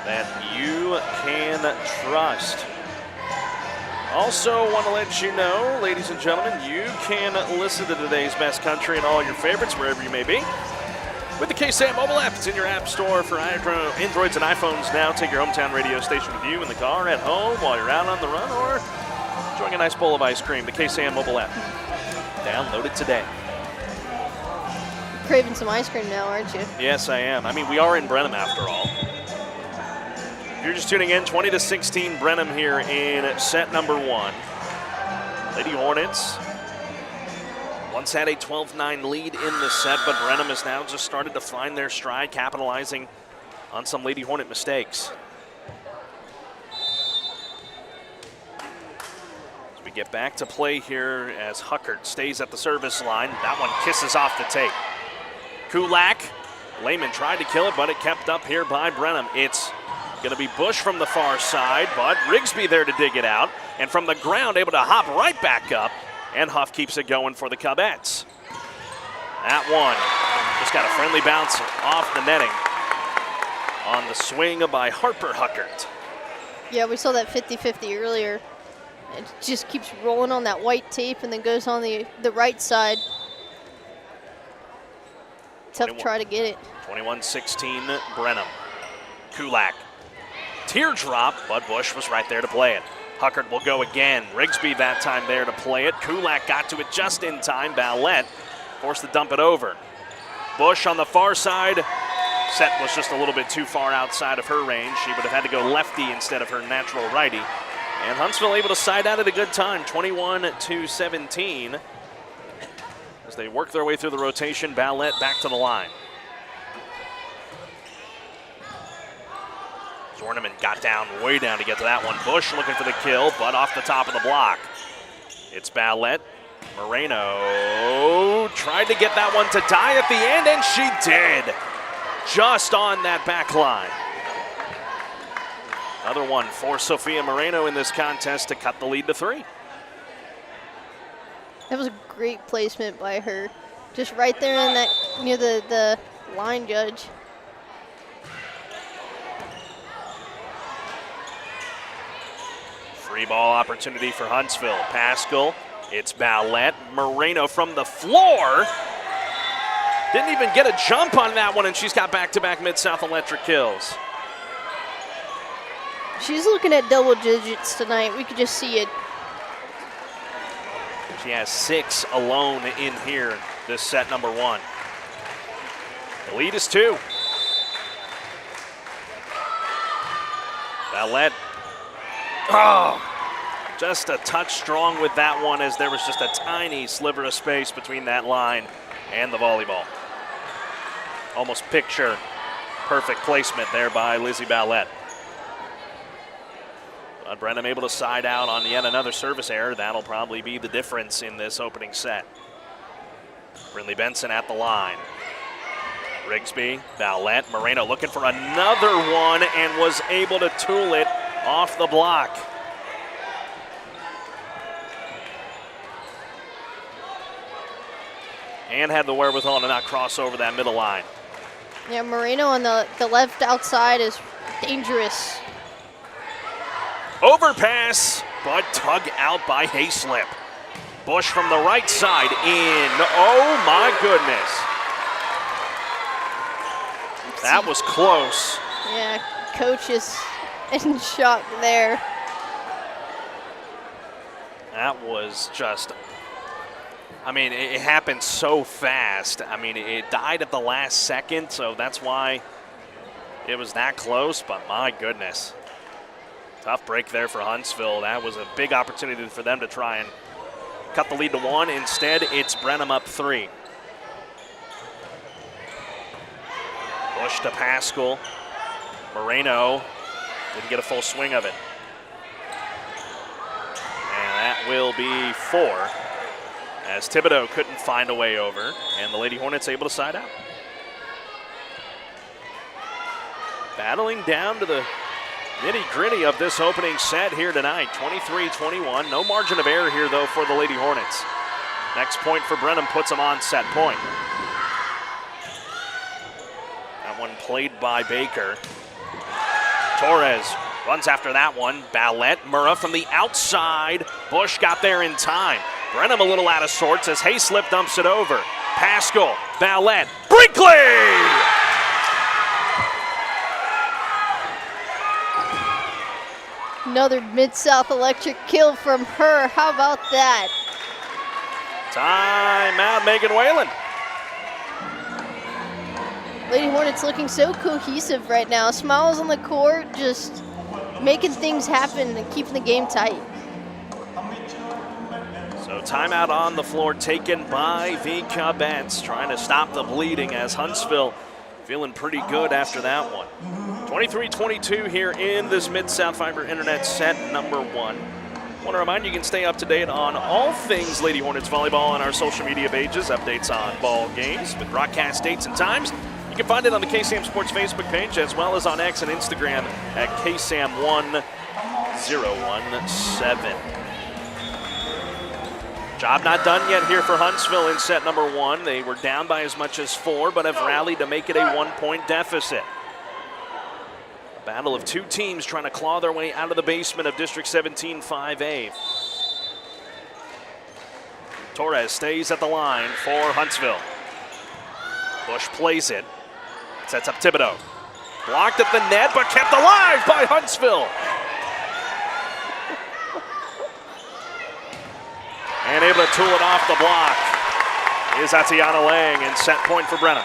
S1: that you can trust. Also want to let you know, ladies and gentlemen, you can listen to today's best country and all your favorites wherever you may be with the KSAM mobile app. It's in your app store for Androids and iPhones now. Take your hometown radio station with you in the car, at home, while you're out on the run, or enjoying a nice bowl of ice cream. The KSAM mobile app. Download it today.
S2: You're craving some ice cream now, aren't you?
S1: Yes, I am. I mean, we are in Brenham after all. If you're just tuning in, 20-16 Brenham here in set number 1. Lady Hornets once had a 12-9 lead in this set, but Brenham has now just started to find their stride, capitalizing on some Lady Hornet mistakes. We get back to play here as Huckert stays at the service line. That one kisses off the tape. Kulak, Lehman tried to kill it, but it kept up here by Brenham. It's going to be Bush from the far side, but Rigsby there to dig it out. And from the ground, able to hop right back up. And Huff keeps it going for the Cubets. That one just got a friendly bounce off the netting on the swing by Harper Huckert.
S2: Yeah, we saw that 50-50 earlier. It just keeps rolling on that white tape and then goes on the right side. Tough try to get it.
S1: 21-16 Brenham. Kulak. Teardrop, but Bush was right there to play it. Huckert will go again. Rigsby that time there to play it. Kulak got to it just in time. Ballette forced to dump it over. Bush on the far side. Set was just a little bit too far outside of her range. She would have had to go lefty instead of her natural righty. And Huntsville able to side out at a good time, 21-17. As they work their way through the rotation, Ballette back to the line. Zimmermann got down, way down to get to that one. Bush looking for the kill, but off the top of the block. It's Ballette. Moreno tried to get that one to die at the end, and she did. Just on that back line. Another one for Sophia Moreno in this contest to cut the lead to 3.
S2: That was a great placement by her. Just right there in that near the line judge.
S1: Free ball opportunity for Huntsville. Pascal, it's Ballette. Moreno from the floor. Didn't even get a jump on that one, and she's got back-to-back Mid-South Electric kills.
S2: She's looking at double digits tonight. We could just see it.
S1: She has 6 alone in here, this set number 1. The lead is 2. Ballette. Oh, just a touch strong with that one, as there was just a tiny sliver of space between that line and the volleyball. Almost picture perfect placement there by Lizzie Ballette. But Brenham able to side out on yet another service error. That'll probably be the difference in this opening set. Brinley Benson at the line. Rigsby, Ballette, Moreno looking for another one and was able to tool it off the block. And had the wherewithal to not cross over that middle line.
S2: Yeah, Moreno on the left outside is dangerous.
S1: Overpass, but tug out by Hayslip. Bush from the right side in. Oh my goodness. That was close.
S2: Yeah, coach is in shock there.
S1: That was just, I mean, it happened so fast. I mean, it died at the last second, so that's why it was that close, but my goodness. Tough break there for Huntsville. That was a big opportunity for them to try and cut the lead to 1. Instead, it's Brenham up 3. Bush to Pascal. Moreno didn't get a full swing of it. And that will be 4, as Thibodeau couldn't find a way over, and the Lady Hornets able to side out. Battling down to the nitty-gritty of this opening set here tonight, 23-21. No margin of error here, though, for the Lady Hornets. Next point for Brenham puts them on set point. That one played by Baker. Torres runs after that one. Ballette, Murrah from the outside. Bush got there in time. Brenham a little out of sorts as Hayslip dumps it over. Pascal, Ballette, Brinkley!
S2: Another Mid-South Electric kill from her. How about that?
S1: Timeout, Megan Whalen.
S2: Lady Hornets looking so cohesive right now. Smiles on the court, just making things happen and keeping the game tight.
S1: So timeout on the floor taken by the Cubets, trying to stop the bleeding as Huntsville feeling pretty good after that one. 23-22 here in this Mid-South Fiber Internet set number 1. Want to remind you can stay up to date on all things Lady Hornets volleyball on our social media pages, updates on ball games with broadcast dates and times. You can find it on the KSAM Sports Facebook page as well as on X and Instagram at KSAM-1017. Job not done yet here for Huntsville in set number 1. They were down by as much as 4, but have rallied to make it a 1-point deficit. A battle of two teams trying to claw their way out of the basement of District 17 5A. Torres stays at the line for Huntsville. Bush plays it. Sets up Thibodeau. Blocked at the net, but kept alive by Huntsville. And able to tool it off the block is Atiana Lang, and set point for Brenham.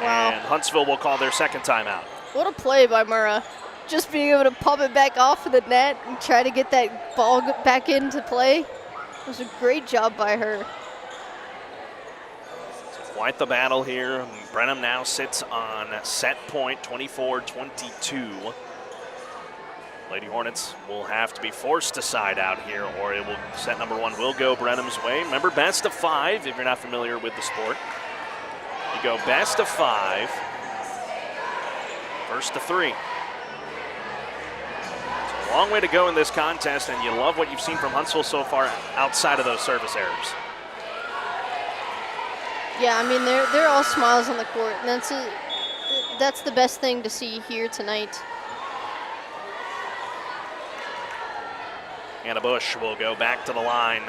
S2: Wow.
S1: And Huntsville will call their second timeout.
S2: What a play by Murrah. Just being able to pop it back off of the net and try to get that ball back into play. It was a great job by her.
S1: Quite the battle here. Brenham now sits on set point, 24-22. Lady Hornets will have to be forced to side out here, or it will, set number 1 will go Brenham's way. Remember, best of 5 if you're not familiar with the sport. You go best of 5, first to 3. It's a long way to go in this contest, and you love what you've seen from Huntsville so far outside of those service errors.
S2: Yeah, I mean, they're all smiles on the court, and that's the best thing to see here tonight.
S1: Hannah Bush will go back to the line.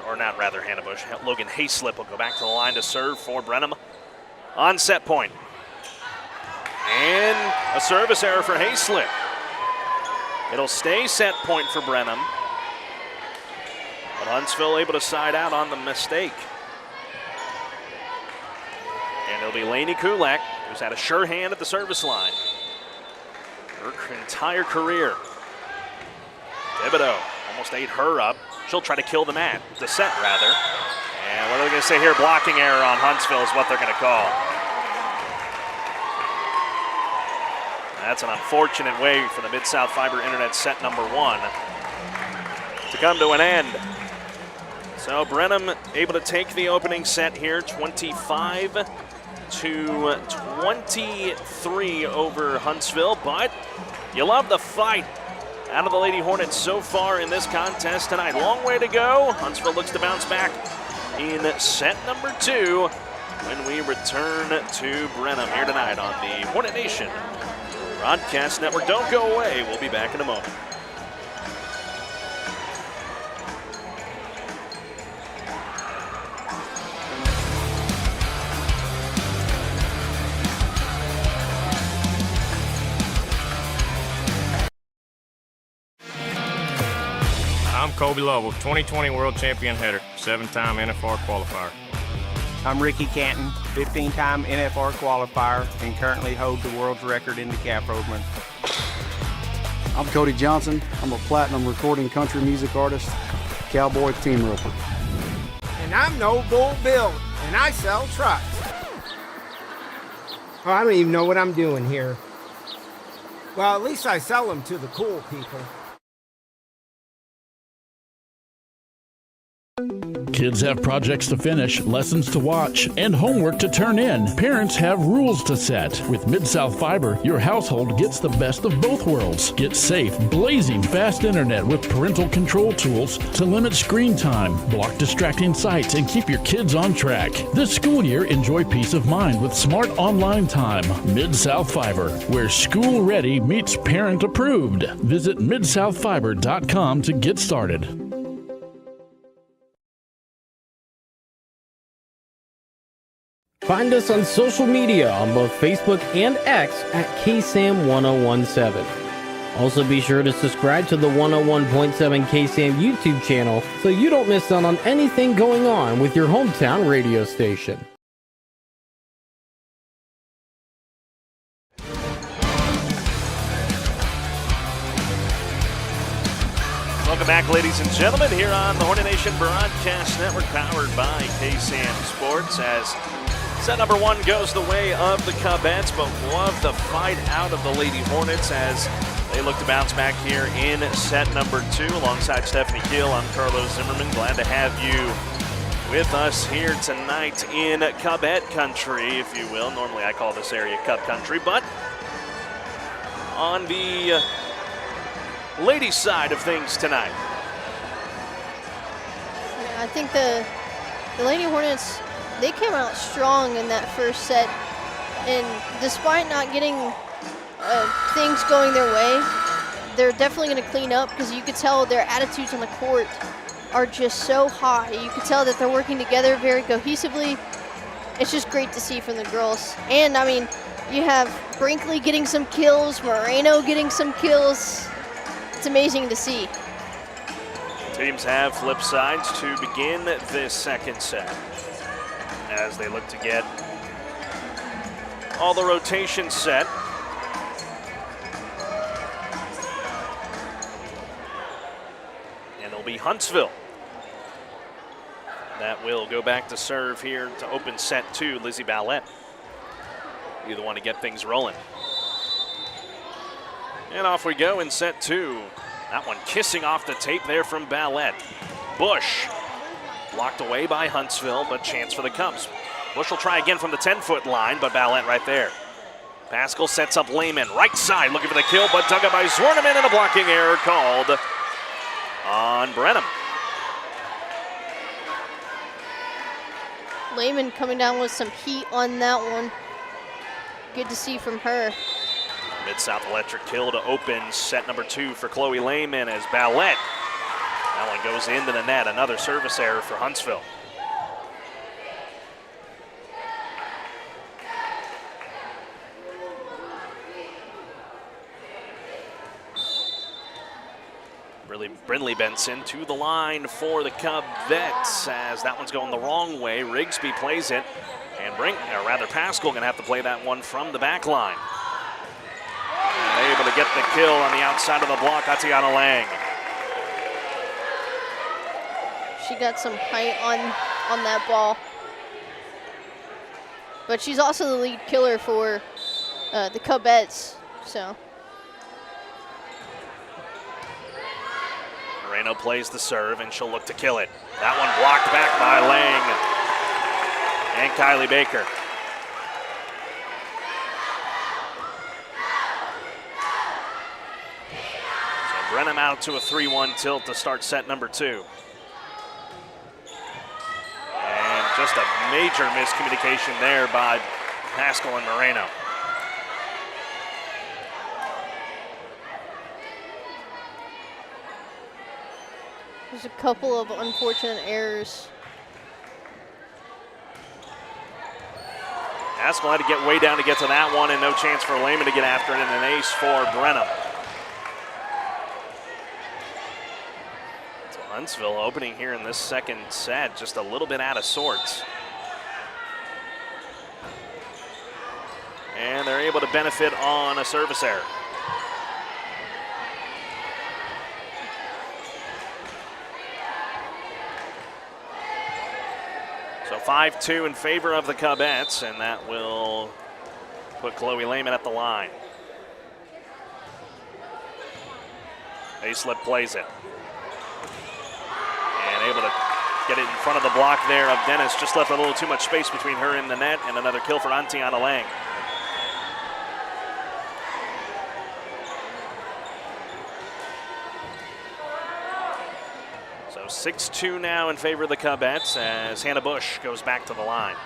S1: Or not, rather, Hannah Bush. Logan Hayslip will go back to the line to serve for Brenham on set point. And a service error for Hayslip. It'll stay set point for Brenham. But Huntsville able to side out on the mistake. And it'll be Lainey Kulak, who's had a sure hand at the service line her entire career. Thibodeau almost ate her up. She'll try to kill the mat, the set rather. And what are they going to say here? Blocking error on Huntsville is what they're going to call. That's an unfortunate way for the Mid-South Fiber Internet set number 1 to come to an end. So Brenham able to take the opening set here, 25-23 over Huntsville, but you love the fight out of the Lady Hornets so far in this contest tonight. Long way to go. Huntsville looks to bounce back in set number 2 when we return to Brenham here tonight on the Hornet Nation Broadcast Network. Don't go away. We'll be back in a moment.
S5: I'm Kobe Lovell, 2020 World Champion header, 7-time NFR qualifier.
S6: I'm Ricky Canton, 15-time NFR qualifier, and currently hold the world's record in the calf rovement.
S7: I'm Cody Johnson. I'm a platinum recording country music artist, cowboy team roper.
S8: And I'm No Bull Bill, and I sell trucks. Oh, I don't even know what I'm doing here. Well, at least I sell them to the cool people.
S12: Kids have projects to finish, lessons to watch, and homework to turn in. Parents have rules to set. With Mid-South Fiber, your household gets the best of both worlds. Get safe, blazing fast internet with parental control tools to limit screen time, block distracting sites, and keep your kids on track. This school year, enjoy peace of mind with smart online time. Mid-South Fiber, where school ready meets parent approved. Visit midsouthfiber.com to get started.
S11: Find us on social media on both Facebook and X at KSAM-1017. Also be sure to subscribe to the 101.7 KSAM YouTube channel so you don't miss out on anything going on with your hometown radio station.
S1: Welcome back, ladies and gentlemen, here on the Hornet Nation Broadcast Network, powered by KSAM Sports, as set number 1 goes the way of the Cubettes, but love the fight out of the Lady Hornets as They look to bounce back here in set number 2 alongside Stephanie Keele. I'm Carlos Zimmermann. Glad to have you with us here tonight in Cubette country, if you will. Normally I call this area Cub country, but on the ladies' side of things tonight.
S2: Yeah, I think the Lady Hornets, they came out strong in that first set, and despite not getting things going their way, they're definitely going to clean up, because you could tell their attitudes on the court are just so high. You could tell that they're working together very cohesively. It's just great to see from the girls. And I mean, you have Brinkley getting some kills, Moreno getting some kills. It's amazing to see.
S1: Teams have flip sides to begin this second set as they look to get all the rotation set. And it'll be Huntsville that will go back to serve here to open set 2. Lizzie Ballette, you the one to get things rolling. And off we go in set 2. That one kissing off the tape there from Ballette. Bush blocked away by Huntsville, but chance for the Cubs. Bush will try again from the 10-foot line, but Ballette right there. Pascal sets up Lehman, right side, looking for the kill, but dug up by Zimmermann, and a blocking error called on Brenham.
S2: Lehman coming down with some heat on that one. Good to see from her.
S1: Mid-South Electric kill to open set number 2 for Chloe Lehman as Ballette. That one goes into the net. Another service error for Huntsville. Brindley Benson to the line for the Cubs as that one's going the wrong way. Rigsby plays it, and Pascal gonna have to play that one from the back line. And able to get the kill on the outside of the block, Tatiana Lang.
S2: She got some height on that ball. But she's also the lead killer for the Cubettes, so.
S1: Moreno plays the serve, and she'll look to kill it. That one blocked back by Lang and Kylie Baker. So Brenham out to a 3-1 tilt to start set number 2. And just a major miscommunication there by Pascal and Moreno.
S2: There's a couple of unfortunate errors.
S1: Pascal had to get way down to get to that one, and no chance for Lehman to get after it, and an ace for Brenham. So Huntsville opening here in this second set, just a little bit out of sorts. And they're able to benefit on a service error. So 5-2 in favor of the Cubettes, and that will put Chloe Lehman at the line. Hayslip plays it. And able to get it in front of the block there of Dennis. Just left a little too much space between her and the net, and another kill for Antiana Lang. So 6-2 now in favor of the Cubettes as Hannah Bush goes back to the line.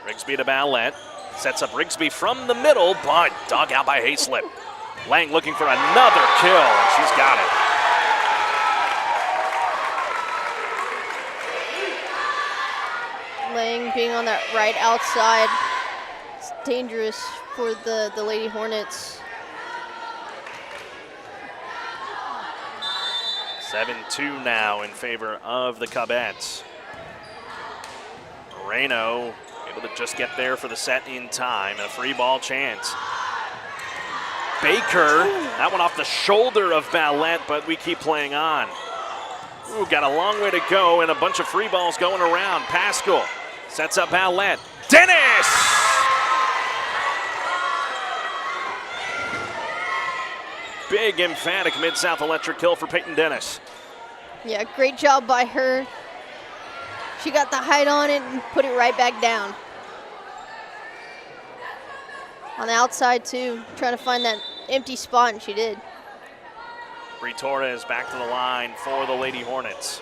S1: Rigsby to Ballette. Sets up Rigsby from the middle, but dug out by Hayslip. Lang looking for another kill, and she's got it.
S2: Lang being on that right outside, it's dangerous for the Lady Hornets.
S1: 7-2 now in favor of the Cubettes. Moreno able to just get there for the set in time. A free ball chance. Baker, that one off the shoulder of Ballette, but we keep playing on. Ooh, got a long way to go and a bunch of free balls going around. Pascal sets up Ballette. Dennis! big, emphatic Mid-South Electric kill for Peyton Dennis.
S2: Yeah, great job by her. She got the height on it and put it right back down. On the outside, too, trying to find that empty spot, and she did.
S1: Bree Torres back to the line for the Lady Hornets.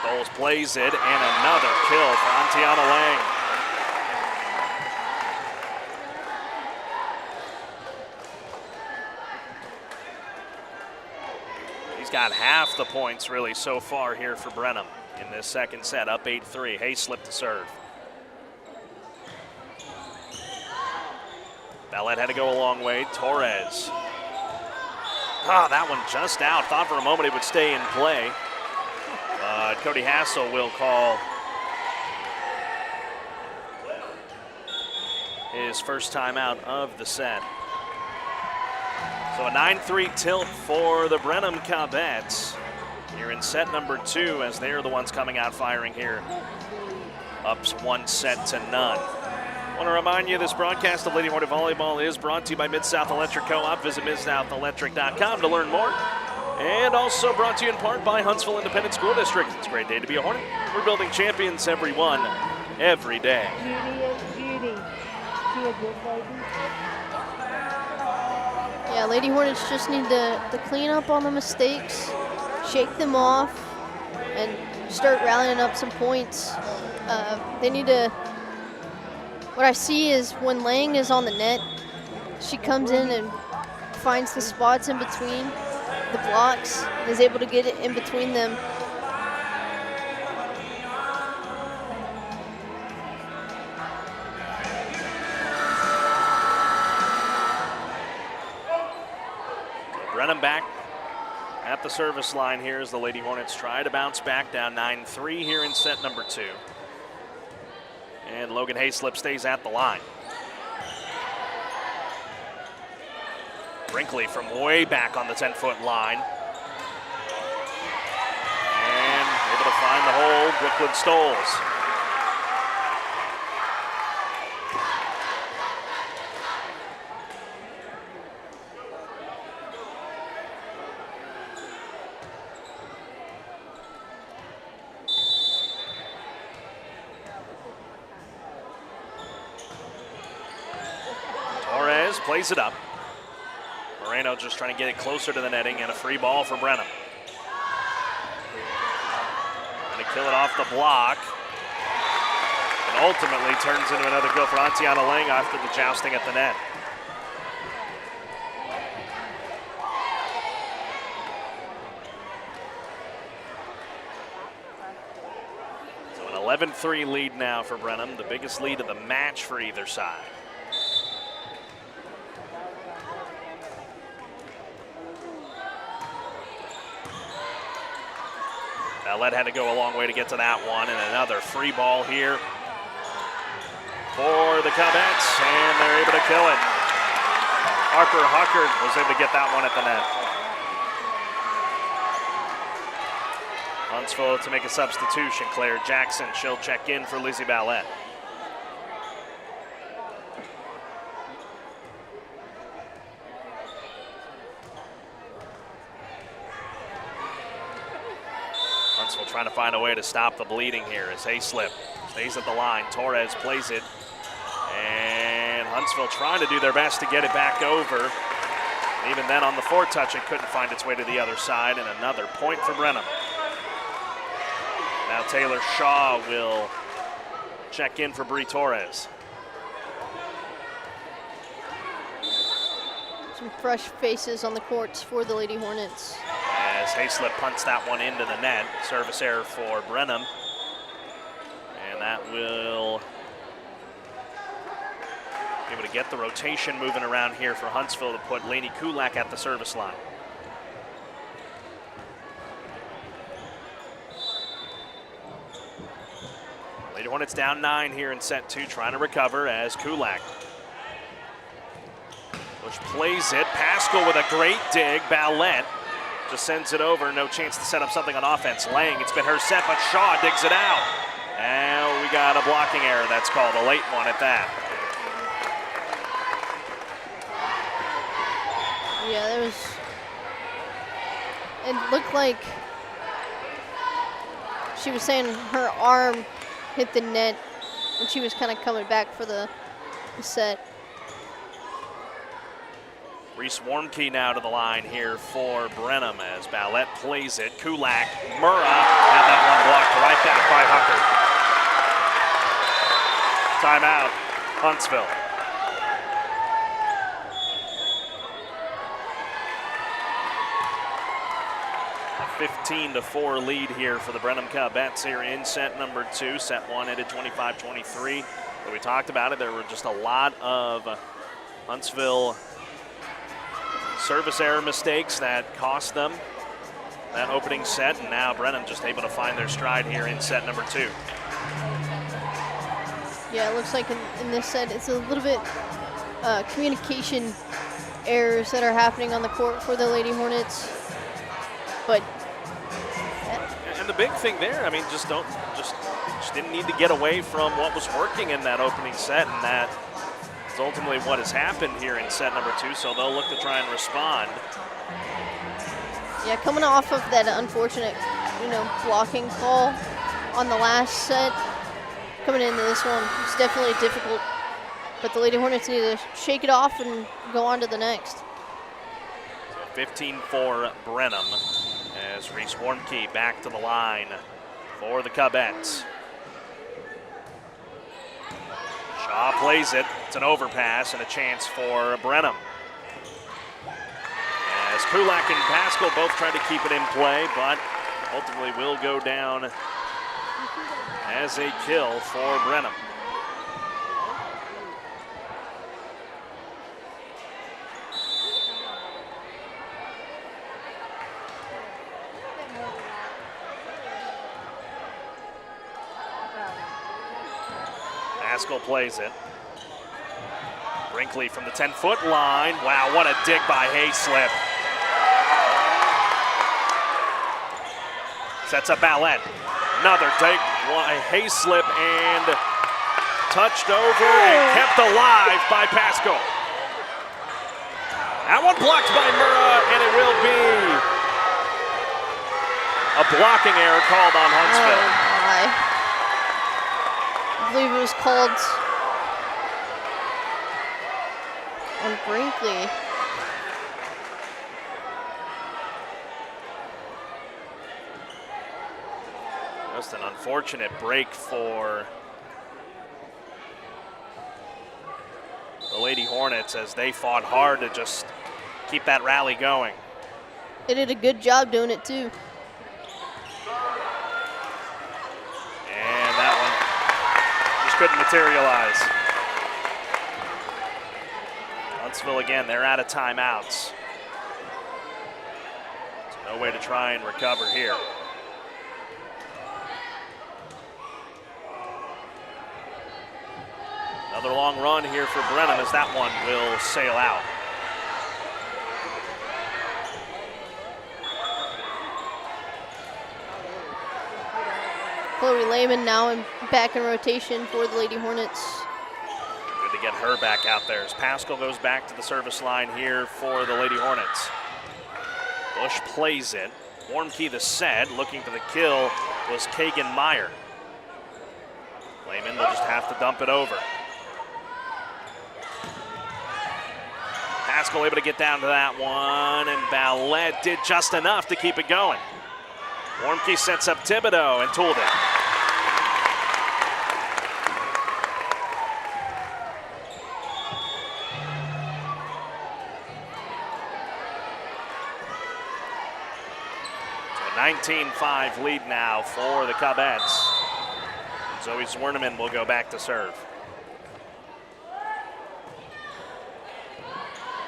S1: Stoles plays it, and another kill for Antiana Lang. He's got half the points, really, so far here for Brenham in this second set, up 8-3. Hayslip to serve. Ballette had to go a long way. Torres. That one just out. Thought for a moment it would stay in play. But Cody Hassel will call his first timeout of the set. So a 9-3 tilt for the Brenham Cadets here in set number 2, as they're the ones coming out firing here. Up 1-0. I want to remind you this broadcast of Lady Hornet Volleyball is brought to you by Mid-South Electric Co-op. Visit MidSouthElectric.com to learn more. And also brought to you in part by Huntsville Independent School District. It's a great day to be a Hornet. We're building champions, everyone, every day.
S2: Yeah, Lady Hornets just need to clean up on the mistakes, shake them off, and start rallying up some points. They need to, what I see is when Lang is on the net, she comes in and finds the spots in between the blocks and is able to get it in between them.
S1: Brenham back at the service line here as the Lady Hornets try to bounce back, down 9-3 here in set number 2. And Logan Hayslip stays at the line. Brinkley from way back on the 10-foot line. And able to find the hole, Brooklyn Stoles. Torres plays it up. Moreno just trying to get it closer to the netting, and a free ball for Brenham. Trying to kill it off the block. And ultimately turns into another kill for Antiana Lang after the jousting at the net. So an 11-3 lead now for Brenham, the biggest lead of the match for either side. Ballette had to go a long way to get to that one, and another free ball here for the Cadets, and they're able to kill it. Harper Huckard was able to get that one at the net. Huntsville to make a substitution. Claire Jackson, she'll check in for Lizzie Ballette. Huntsville trying to find a way to stop the bleeding here as Hayslip stays at the line. Torres plays it, and Huntsville trying to do their best to get it back over. Even then on the foretouch, it couldn't find its way to the other side, and another point for Brenham. Now Taylor Shaw will check in for Bree Torres.
S2: Some fresh faces on the courts for the Lady Hornets.
S1: As Hayslip punts that one into the net. Service error for Brenham. And that will be able to get the rotation moving around here for Huntsville to put Lainey Kulak at the service line. Lady Hornets down 9 here in set 2, trying to recover as Kulak which plays it. Pascal with a great dig. Ballette just sends it over. No chance to set up something on offense. Lang, it's been her set, but Shaw digs it out. And we got a blocking error. That's called a late one at that.
S2: Yeah, there was. It looked like she was saying her arm hit the net when she was kind of coming back for the set.
S1: Reese Warmke now to the line here for Brenham as Ballette plays it. Kulak, Murrah had that one blocked right back by Hucker. Timeout, Huntsville. A 15-4 lead here for the Brenham Cubs here in set number 2. Set 1 ended 25-23. But we talked about it. There were just a lot of Huntsville service error mistakes that cost them that opening set, and now Brenham just able to find their stride here in set number 2.
S2: Yeah, it looks like in this set it's a little bit communication errors that are happening on the court for the Lady Hornets, but
S1: and the big thing there, I mean, just didn't need to get away from what was working in that opening set, and that is ultimately what has happened here in set number 2, so they'll look to try and respond.
S2: Yeah, coming off of that unfortunate, blocking call on the last set, coming into this one, it's definitely difficult. But the Lady Hornets need to shake it off and go on to the next.
S1: 15-4 Brenham as Reese Warmke back to the line for the Cubs. Shaw plays it. It's an overpass and a chance for Brenham. As Kulak and Pascal both try to keep it in play, but ultimately will go down as a kill for Brenham. Pascal plays it. Brinkley from the 10-foot line. Wow, what a dig by Hayslip. Sets up Ballette. Another dig by Hayslip and touched over and kept alive by Pascal. That one blocked by Murrah, and it will be a blocking error called on Huntsville.
S2: Oh my. I believe it was called on Brinkley.
S1: Just an unfortunate break for the Lady Hornets as they fought hard to just keep that rally going.
S2: They did a good job doing it too.
S1: And that one just couldn't materialize. Huntsville again, they're out of timeouts. So no way to try and recover here. Another long run here for Brenham as that one will sail out.
S2: Chloe Lehman now back in rotation for the Lady Hornets.
S1: Good to get her back out there as Pascal goes back to the service line here for the Lady Hornets. Bush plays it. Warmke the set, looking for the kill was Kagan Meyer. Lehman will just have to dump it over. Pascal able to get down to that one, and Ballette did just enough to keep it going. Warmke sets up Thibodeau and tooled it. So a 19-5 lead now for the Cubs. Zoe Zimmermann will go back to serve.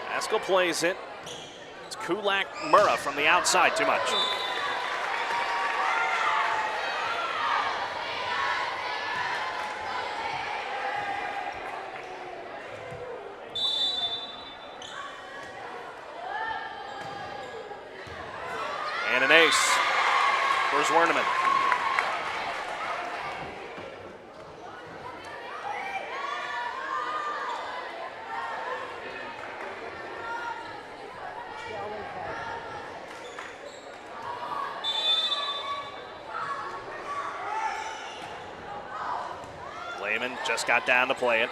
S1: Pascal plays it. It's Kulak Murrah from the outside, too much. And an ace for Zwerneman. Lehman just got down to play it.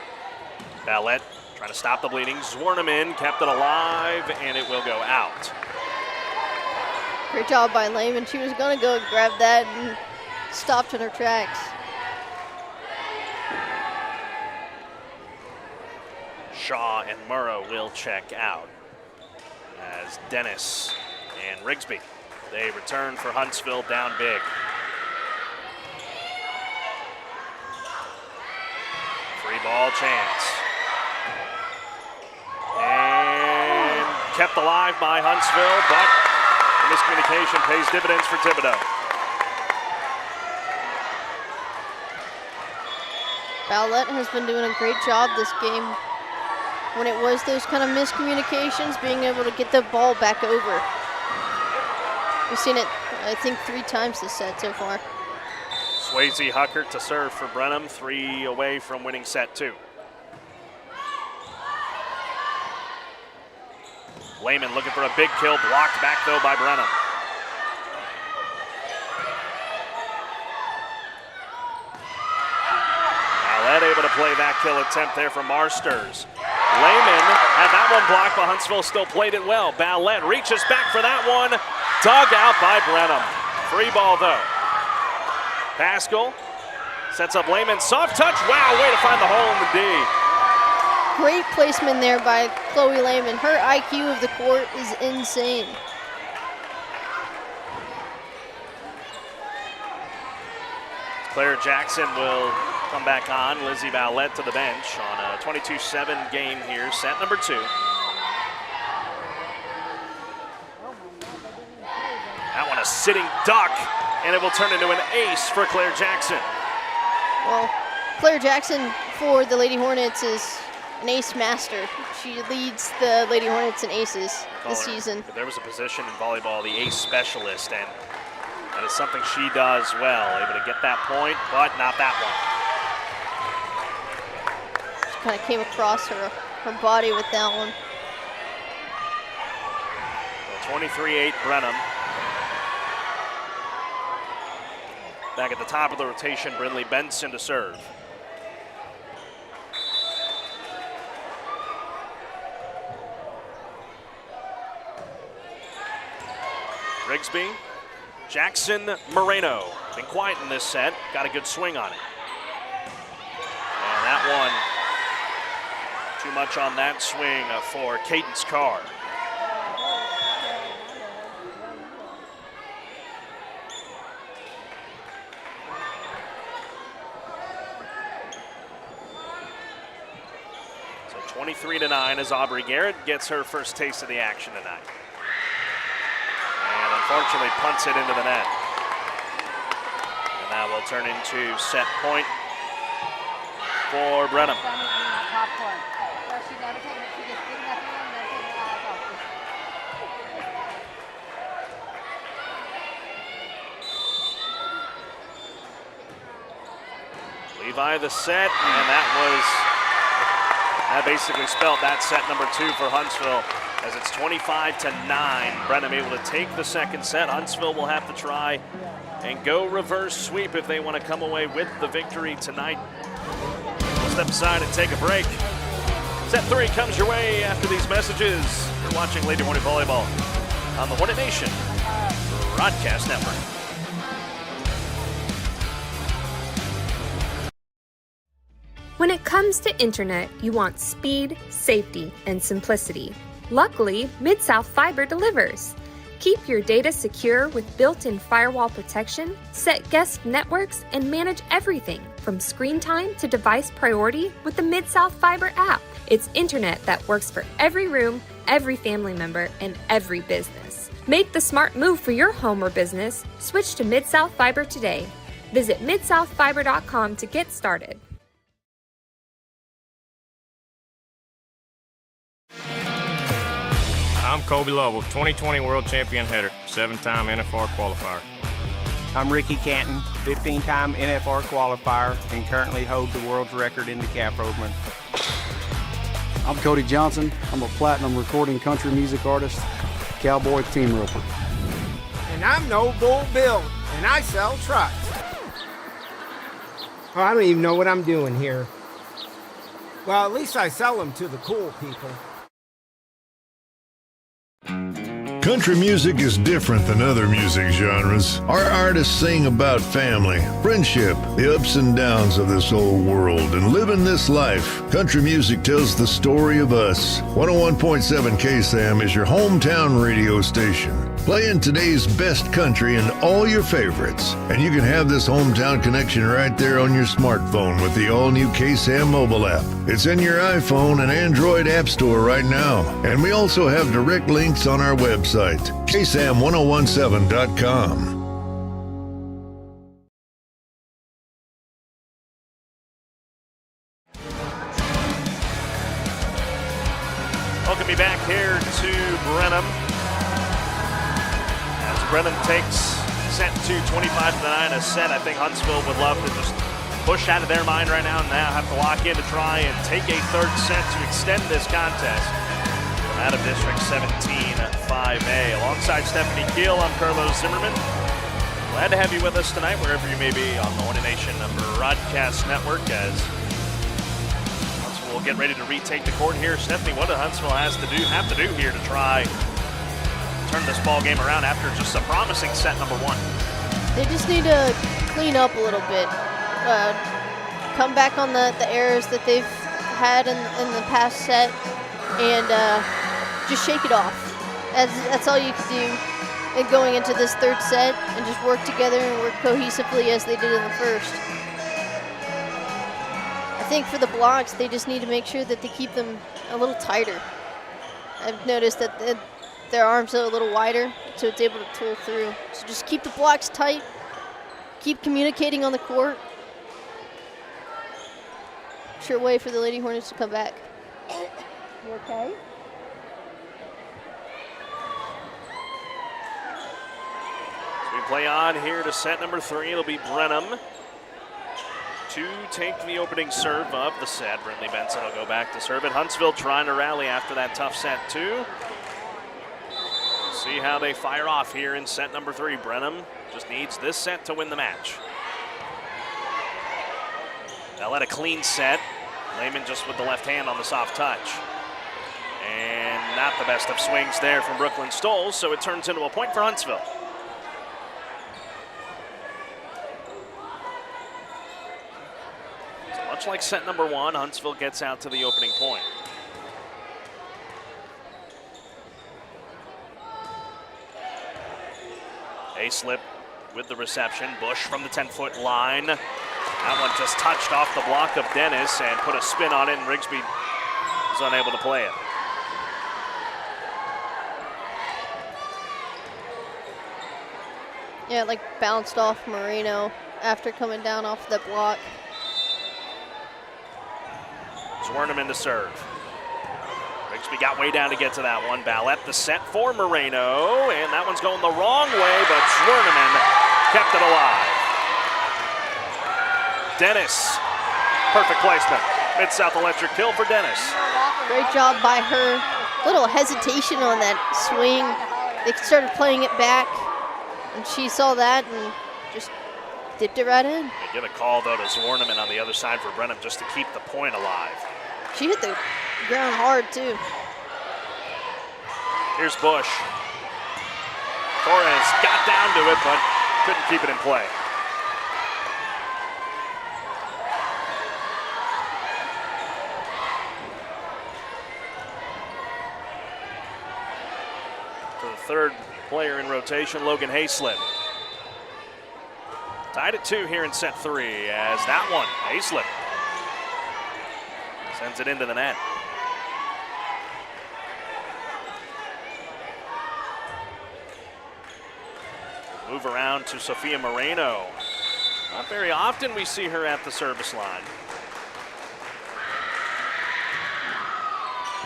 S1: Ballette trying to stop the bleeding. Zimmermann kept it alive, and it will go out.
S2: Great job by Lehman. She was going to go grab that and stopped in her tracks.
S1: Shaw and Murrow will check out as Dennis and Rigsby, they return for Huntsville down big. Free ball chance. And kept alive by Huntsville, but the miscommunication pays dividends for Thibodeau.
S2: Ballette has been doing a great job this game. When it was those kind of miscommunications, being able to get the ball back over. We've seen it, I think, 3 times this set so far.
S1: Swayze Huckert to serve for Brenham, 3 away from winning set 2. Lehman looking for a big kill, blocked back though by Brenham. Ballette able to play that kill attempt there from Marsters. Lehman had that one blocked, but Huntsville still played it well. Ballette reaches back for that one. Dug out by Brenham. Free ball though. Pascal sets up Lehman. Soft touch. Wow, way to find the hole in the D.
S2: Great placement there by Chloe Lehman. Her IQ of the court is insane.
S1: Claire Jackson will come back on. Lizzie Ballette to the bench on a 22-7 game here, set number 2. That one a sitting duck, and it will turn into an ace for Claire Jackson.
S2: Well, Claire Jackson for the Lady Hornets is an ace master. She leads the Lady Hornets in aces this season.
S1: There was a position in volleyball, the ace specialist, and that is something she does well. Able to get that point, but not that one.
S2: She kind of came across her body with that one.
S1: 23-8 Brenham. Back at the top of the rotation, Brindley Benson to serve. Rigsby, Jackson, Moreno. Been quiet in this set, got a good swing on it. And that one, too much on that swing for Cadence Carr. So 23-9 as Aubrey Garrett gets her first taste of the action tonight. And unfortunately punts it into the net. And that will turn into set point for Brenham. Levi the set, and that basically spelled that set number 2 for Huntsville, as it's 25-9. Brenham able to take the second set. Huntsville will have to try and go reverse sweep if they want to come away with the victory tonight. We'll step aside and take a break. Set 3 comes your way after these messages. You're watching Lady Hornet Volleyball on the Hornet Nation Broadcast Network.
S10: When it comes to internet, you want speed, safety, and simplicity. Luckily, Mid-South Fiber delivers. Keep your data secure with built-in firewall protection, set guest networks, and manage everything from screen time to device priority with the Mid-South Fiber app. It's internet that works for every room, every family member, and every business. Make the smart move for your home or business. Switch to Mid-South Fiber today. Visit midsouthfiber.com to get started.
S5: I'm Kobe Lovell, 2020 World Champion header, 7-time NFR qualifier.
S6: I'm Ricky Canton, 15-time NFR qualifier, and currently hold the world's record in the calf rovement.
S7: I'm Cody Johnson. I'm a platinum recording country music artist, cowboy team roper.
S8: And I'm No Bull Bill, and I sell trucks. Oh, I don't even know what I'm doing here. Well, at least I sell them to the cool people.
S9: Country music is different than other music genres. Our artists sing about family, friendship, the ups and downs of this old world, and living this life. Country music tells the story of us. 101.7 KSAM is your hometown radio station, playing today's best country and all your favorites. And you can have this hometown connection right there on your smartphone with the all-new KSAM mobile app. It's in your iPhone and Android app store right now. And we also have direct links on our website, KSAM1017.com.
S1: Welcome you back here to Brenham. As Brenham takes set 2, 25-9 a set. I think Huntsville would love to just push out of their mind right now and now have to lock in to try and take a third set to extend this contest. Out of District 17-5A. Alongside Stephanie Keele, I'm Carlos Zimmermann. Glad to have you with us tonight, wherever you may be on the Hornet Nation Broadcast Network, as Huntsville will get ready to retake the court here. Stephanie, what does Huntsville have to do here to try turn this ball game around after just a promising set number one?
S2: They just need to clean up a little bit. Come back on the errors that they've had in the past set, and just shake it off. That's all you can do in going into this third set, and just work together and work cohesively as they did in the first. I think for the blocks, they just need to make sure that they keep them a little tighter. I've noticed that their arms are a little wider, so it's able to pull through. So just keep the blocks tight, keep communicating on the court. Sure way for the Lady Hornets to come back. You okay?
S1: We play on here to set number 3. It'll be Brenham to take the opening serve of the set. Brinley Benson will go back to serve it. Huntsville trying to rally after that tough set 2. See how they fire off here in set number 3. Brenham just needs this set to win the match. Now let a clean set. Lehman just with the left hand on the soft touch. And not the best of swings there from Brooklyn Stoles, so it turns into a point for Huntsville. So much like set number 1, Huntsville gets out to the opening point. A-slip with the reception. Bush from the 10-foot line. That one just touched off the block of Dennis and put a spin on it, and Rigsby was unable to play it.
S2: Yeah, it like bounced off Moreno after coming down off the block.
S1: Zwerneman to serve. Rigsby got way down to get to that one. Ballette the set for Moreno, and that one's going the wrong way, but Zwerneman kept it alive. Dennis, perfect placement. Mid-South Electric kill for Dennis.
S2: Great job by her. Little hesitation on that swing. They started playing it back, and she saw that and just dipped it right in.
S1: They give a call, though, to Zwerneman on the other side for Brenham just to keep the point alive.
S2: She hit the ground hard, too.
S1: Here's Bush. Torres got down to it, but couldn't keep it in play. To the third player in rotation, Logan Hayslip. Tied at 2 here in set 3 as that one, Hayslip, sends it into the net. Move around to Sophia Moreno. Not very often we see her at the service line.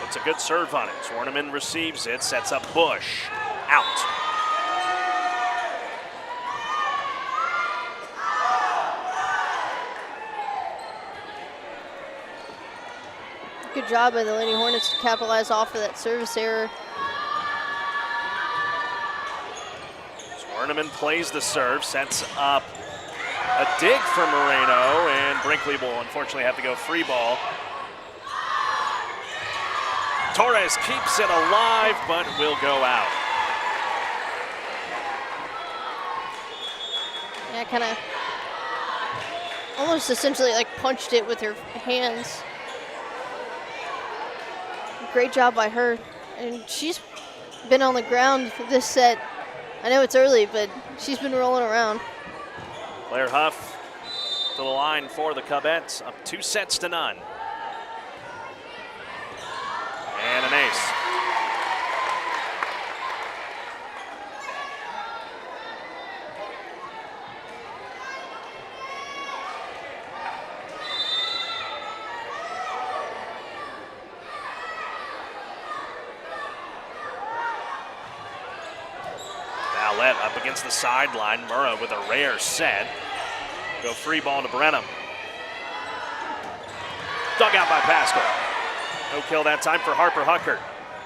S1: It's a good serve on it. Zwerneman receives it, sets up Bush. Out.
S2: Good job by the Lady Hornets to capitalize off of that service error.
S1: Zwerneman plays the serve, sets up A dig for Moreno, and Brinkley will unfortunately have to go free ball. Torres keeps it alive, but will go out.
S2: Yeah, kind of almost essentially like punched it with her hands. Great job by her. And she's been on the ground this set. I know it's early, but she's been rolling around.
S1: Claire Huff to the line for the Cubettes, up 2-0. And an ace. Ballette up against the sideline. Murrah with a rare set. Go free ball to Brenham. Dug out by Pascal. No kill that time for Harper Huckert.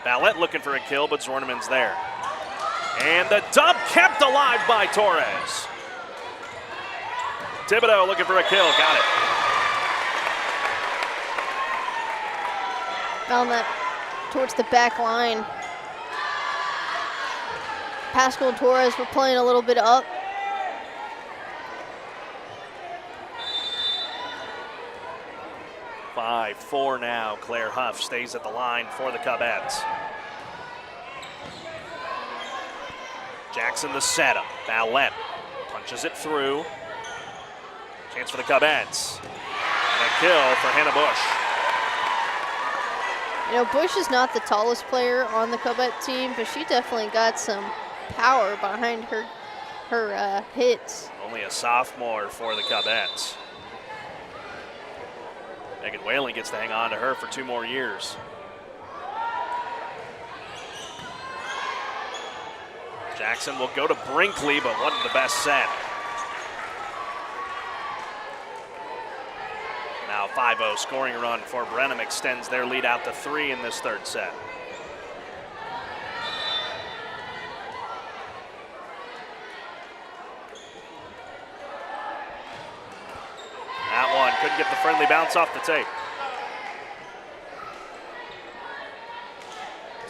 S1: Ballette looking for a kill, but Zorneman's there. And the dub kept alive by Torres. Thibodeau looking for a kill, got it.
S2: Found that towards the back line. Pascal and Torres were playing a little bit up.
S1: Five, 4 now. Claire Huff stays at the line for the Cubettes. Jackson the setup. Ballette punches it through. Chance for the Cubettes. And a kill for Hannah Bush.
S2: You know, Bush is not the tallest player on the Cubette team, but she definitely got some power behind her hits.
S1: Only a sophomore for the Cubettes. Megan Whalen gets to hang on to her for 2 more years. Jackson will go to Brinkley, but wasn't the best set. Now 5-0 scoring run for Brenham extends their lead out to 3 in this third set. That one couldn't get the friendly bounce off the tape.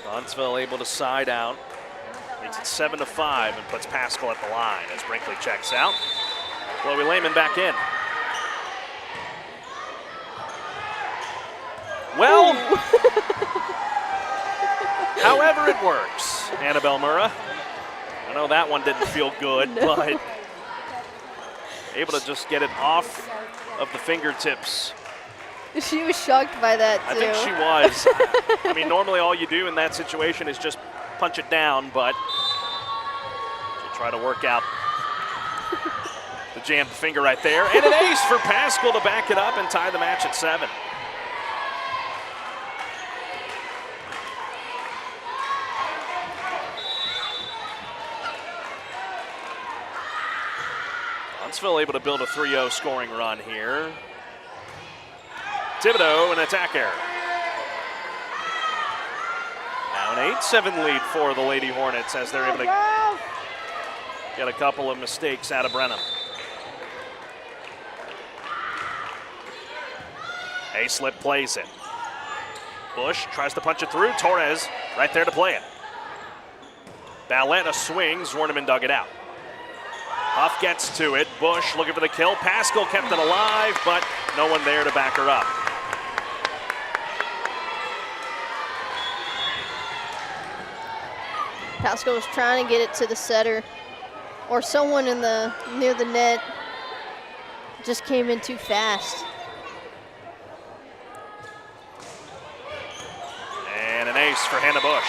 S1: So Huntsville able to side out. Makes it 7-5 and puts Pascal at the line as Brinkley checks out. Chloe Lehman back in. Well, however it works, Annabelle Murrah. I know that one didn't feel good, but able to just get it off of the fingertips.
S2: She was shocked by that, too.
S1: I think she was. I mean, normally all you do in that situation is just punch it down, but she'll try to work out the jammed finger right there. And an ace for Pascal to back it up and tie the match at 7. Huntsville able to build a 3-0 scoring run here. Thibodeau, an attack error. Now an 8-7 lead for the Lady Hornets as they're able to get a couple of mistakes out of Brenham. A-slip plays it. Bush tries to punch it through. Torres right there to play it. Ballette a swing. Zornemann dug it out. Huff gets to it. Bush looking for the kill. Pascal kept it alive, but no one there to back her up.
S2: Pascal was trying to get it to the setter, or someone in the near the net just came in too fast.
S1: And an ace for Hannah Bush.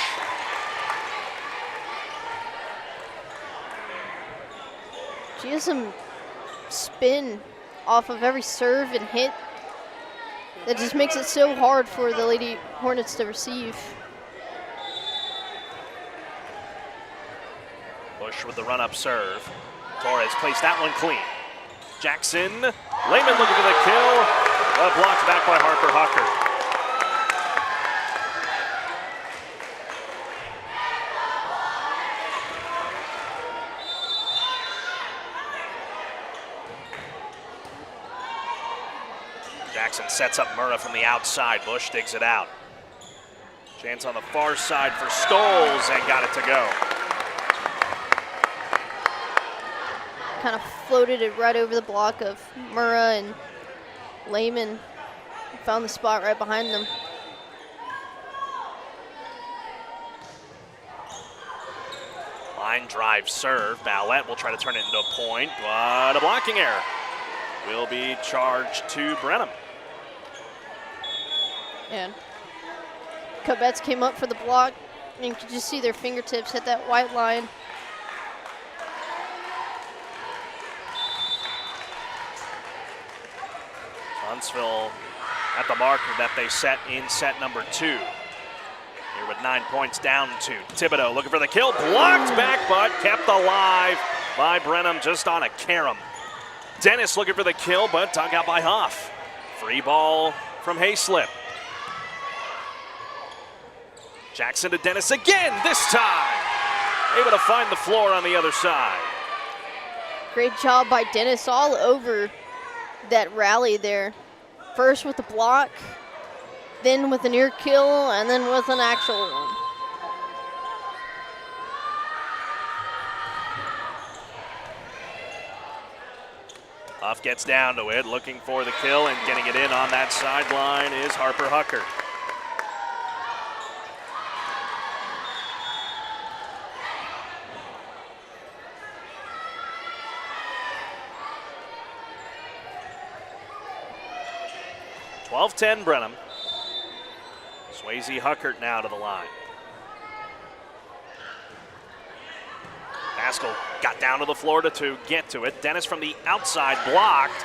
S2: She has some spin off of every serve and hit that just makes it so hard for the Lady Hornets to receive.
S1: Bush with the run-up serve. Torres placed that one clean. Jackson, Lehman looking for the kill. Blocked back by Harper Huckert. Jackson sets up Murrah from the outside. Bush digs it out. Chance on the far side for Stoles and got it to go.
S2: Kind of floated it right over the block of Murrah, and Lehman found the spot right behind them.
S1: Line drive serve. Ballette will try to turn it into a point, but a blocking error will be charged to Brenham.
S2: And Cobettes came up for the block, and you could just see their fingertips hit that white line.
S1: Huntsville at the marker that they set in set number 2. Here with 9 points down to Thibodeau looking for the kill. Blocked back, but kept alive by Brenham just on a carom. Dennis looking for the kill, but dug out by Huff. Free ball from Hayslip. Jackson to Dennis again, this time. Able to find the floor on the other side.
S2: Great job by Dennis all over that rally there. First with the block, then with a near kill, and then with an actual one.
S1: Huff gets down to it, looking for the kill, and getting it in on that sideline is Harper Hucker. (12-10) Brenham. Swayze Huckert now to the line. Pascal got down to the floor to get to it. Dennis from the outside blocked.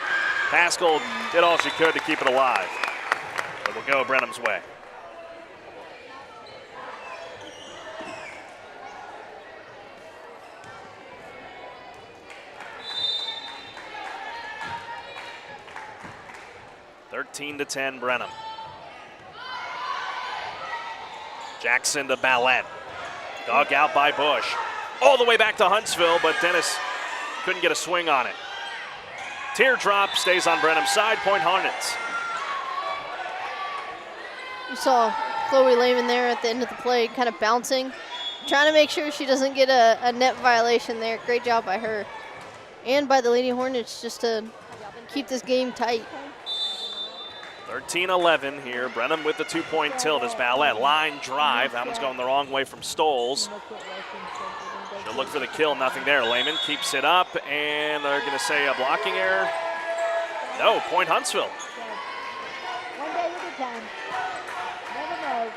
S1: Pascal did all she could to keep it alive. It will go Brenham's way. (13-10) Brenham. Jackson to Ballette. Dug out by Bush. All the way back to Huntsville, but Dennis couldn't get a swing on it. Teardrop stays on Brenham's side. Point Hornets.
S2: You saw Chloe Lehman there at the end of the play, kind of bouncing, trying to make sure she doesn't get a net violation there. Great job by her. And by the Lady Hornets just to keep this game tight.
S1: 13-11 here. Brenham with the 2-point tilt as Ballette. Line drive. That one's going the wrong way from Stoles. She'll look for the kill. Nothing there. Lehman keeps it up, and they're going to say a blocking error. No, point Huntsville.
S15: One day at a time. Never know.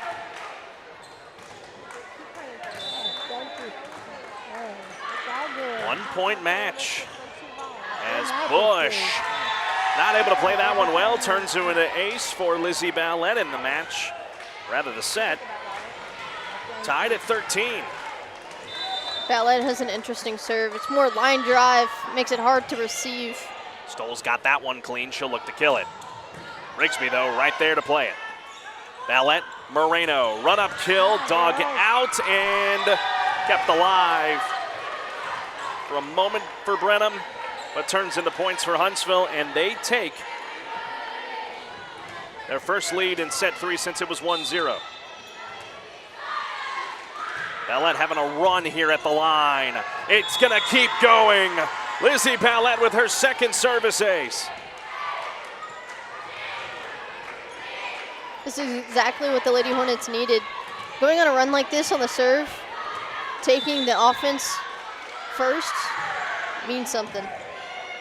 S1: 1-point match as Bush, not able to play that one well, turns to an ace for Lizzie Ballette in the match, rather the set. Tied at 13.
S2: Ballette has an interesting serve. It's more line drive, makes it hard to receive.
S1: Stoles got that one clean. She'll look to kill it. Rigsby, though, right there to play it. Ballette, Moreno, run up kill, dug out, and kept alive for a moment for Brenham, but turns into points for Huntsville, and they take their first lead in set 3 since it was 1-0. Ballette having a run here at the line. It's gonna keep going. Lizzie Ballette with her second service ace.
S2: This is exactly what the Lady Hornets needed. Going on a run like this on the serve, taking the offense first, means something.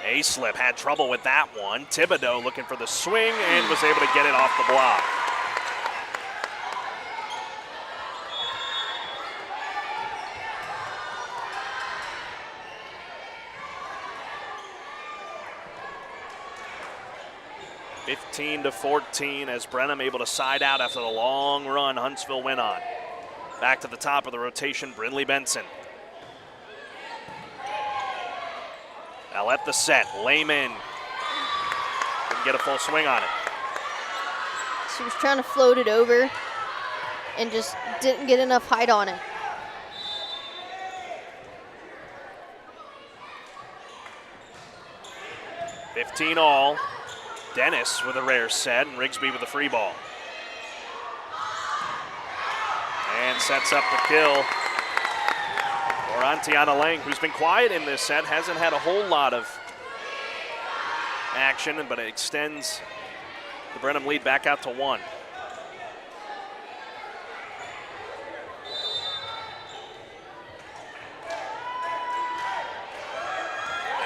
S1: Hayslip had trouble with that one. Thibodeau looking for the swing and was able to get it off the block. (15-14) as Brenham able to side out after the long run Huntsville went on. Back to the top of the rotation, Brindley Benson. Ballette the set. Lehman didn't get a full swing on it.
S2: She was trying to float it over and just didn't get enough height on it.
S1: (15 all). Dennis with a rare set, and Rigsby with the free ball. And sets up the kill for Antiana Lang, who's been quiet in this set, hasn't had a whole lot of action, but it extends the Brenham lead back out to 1.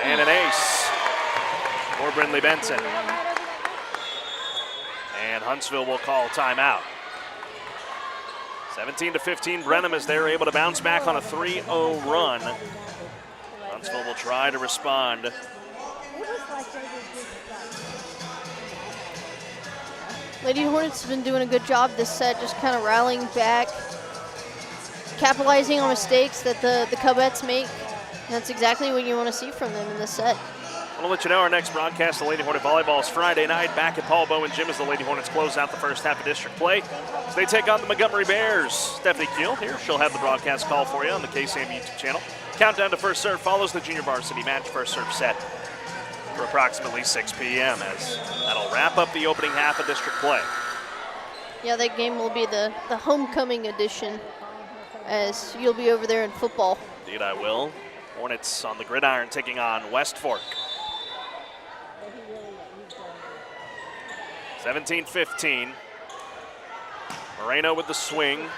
S1: And an ace for Brindley Benson. And Huntsville will call timeout. 17-15 Brenham as they're able to bounce back on a 3-0 run. Huntsville will try to respond.
S2: Lady Hornets have been doing a good job this set, just kind of rallying back, capitalizing on mistakes that the Cubettes make. And that's exactly what you want to see from them in this set.
S1: I want to let you know our next broadcast of Lady Hornet Volleyball is Friday night back at Paul Bowen Gym as the Lady Hornets close out the first half of district play. So they take on the Montgomery Bears. Stephanie Keele here. She'll have the broadcast call for you on the KSAM YouTube channel. Countdown to first serve follows the junior varsity match first serve set for approximately 6 p.m. as that'll wrap up the opening half of district play.
S2: Yeah, that game will be the homecoming edition as you'll be over there in football.
S1: Indeed I will. Hornets on the gridiron taking on West Fork. 17-15. Moreno with the swing.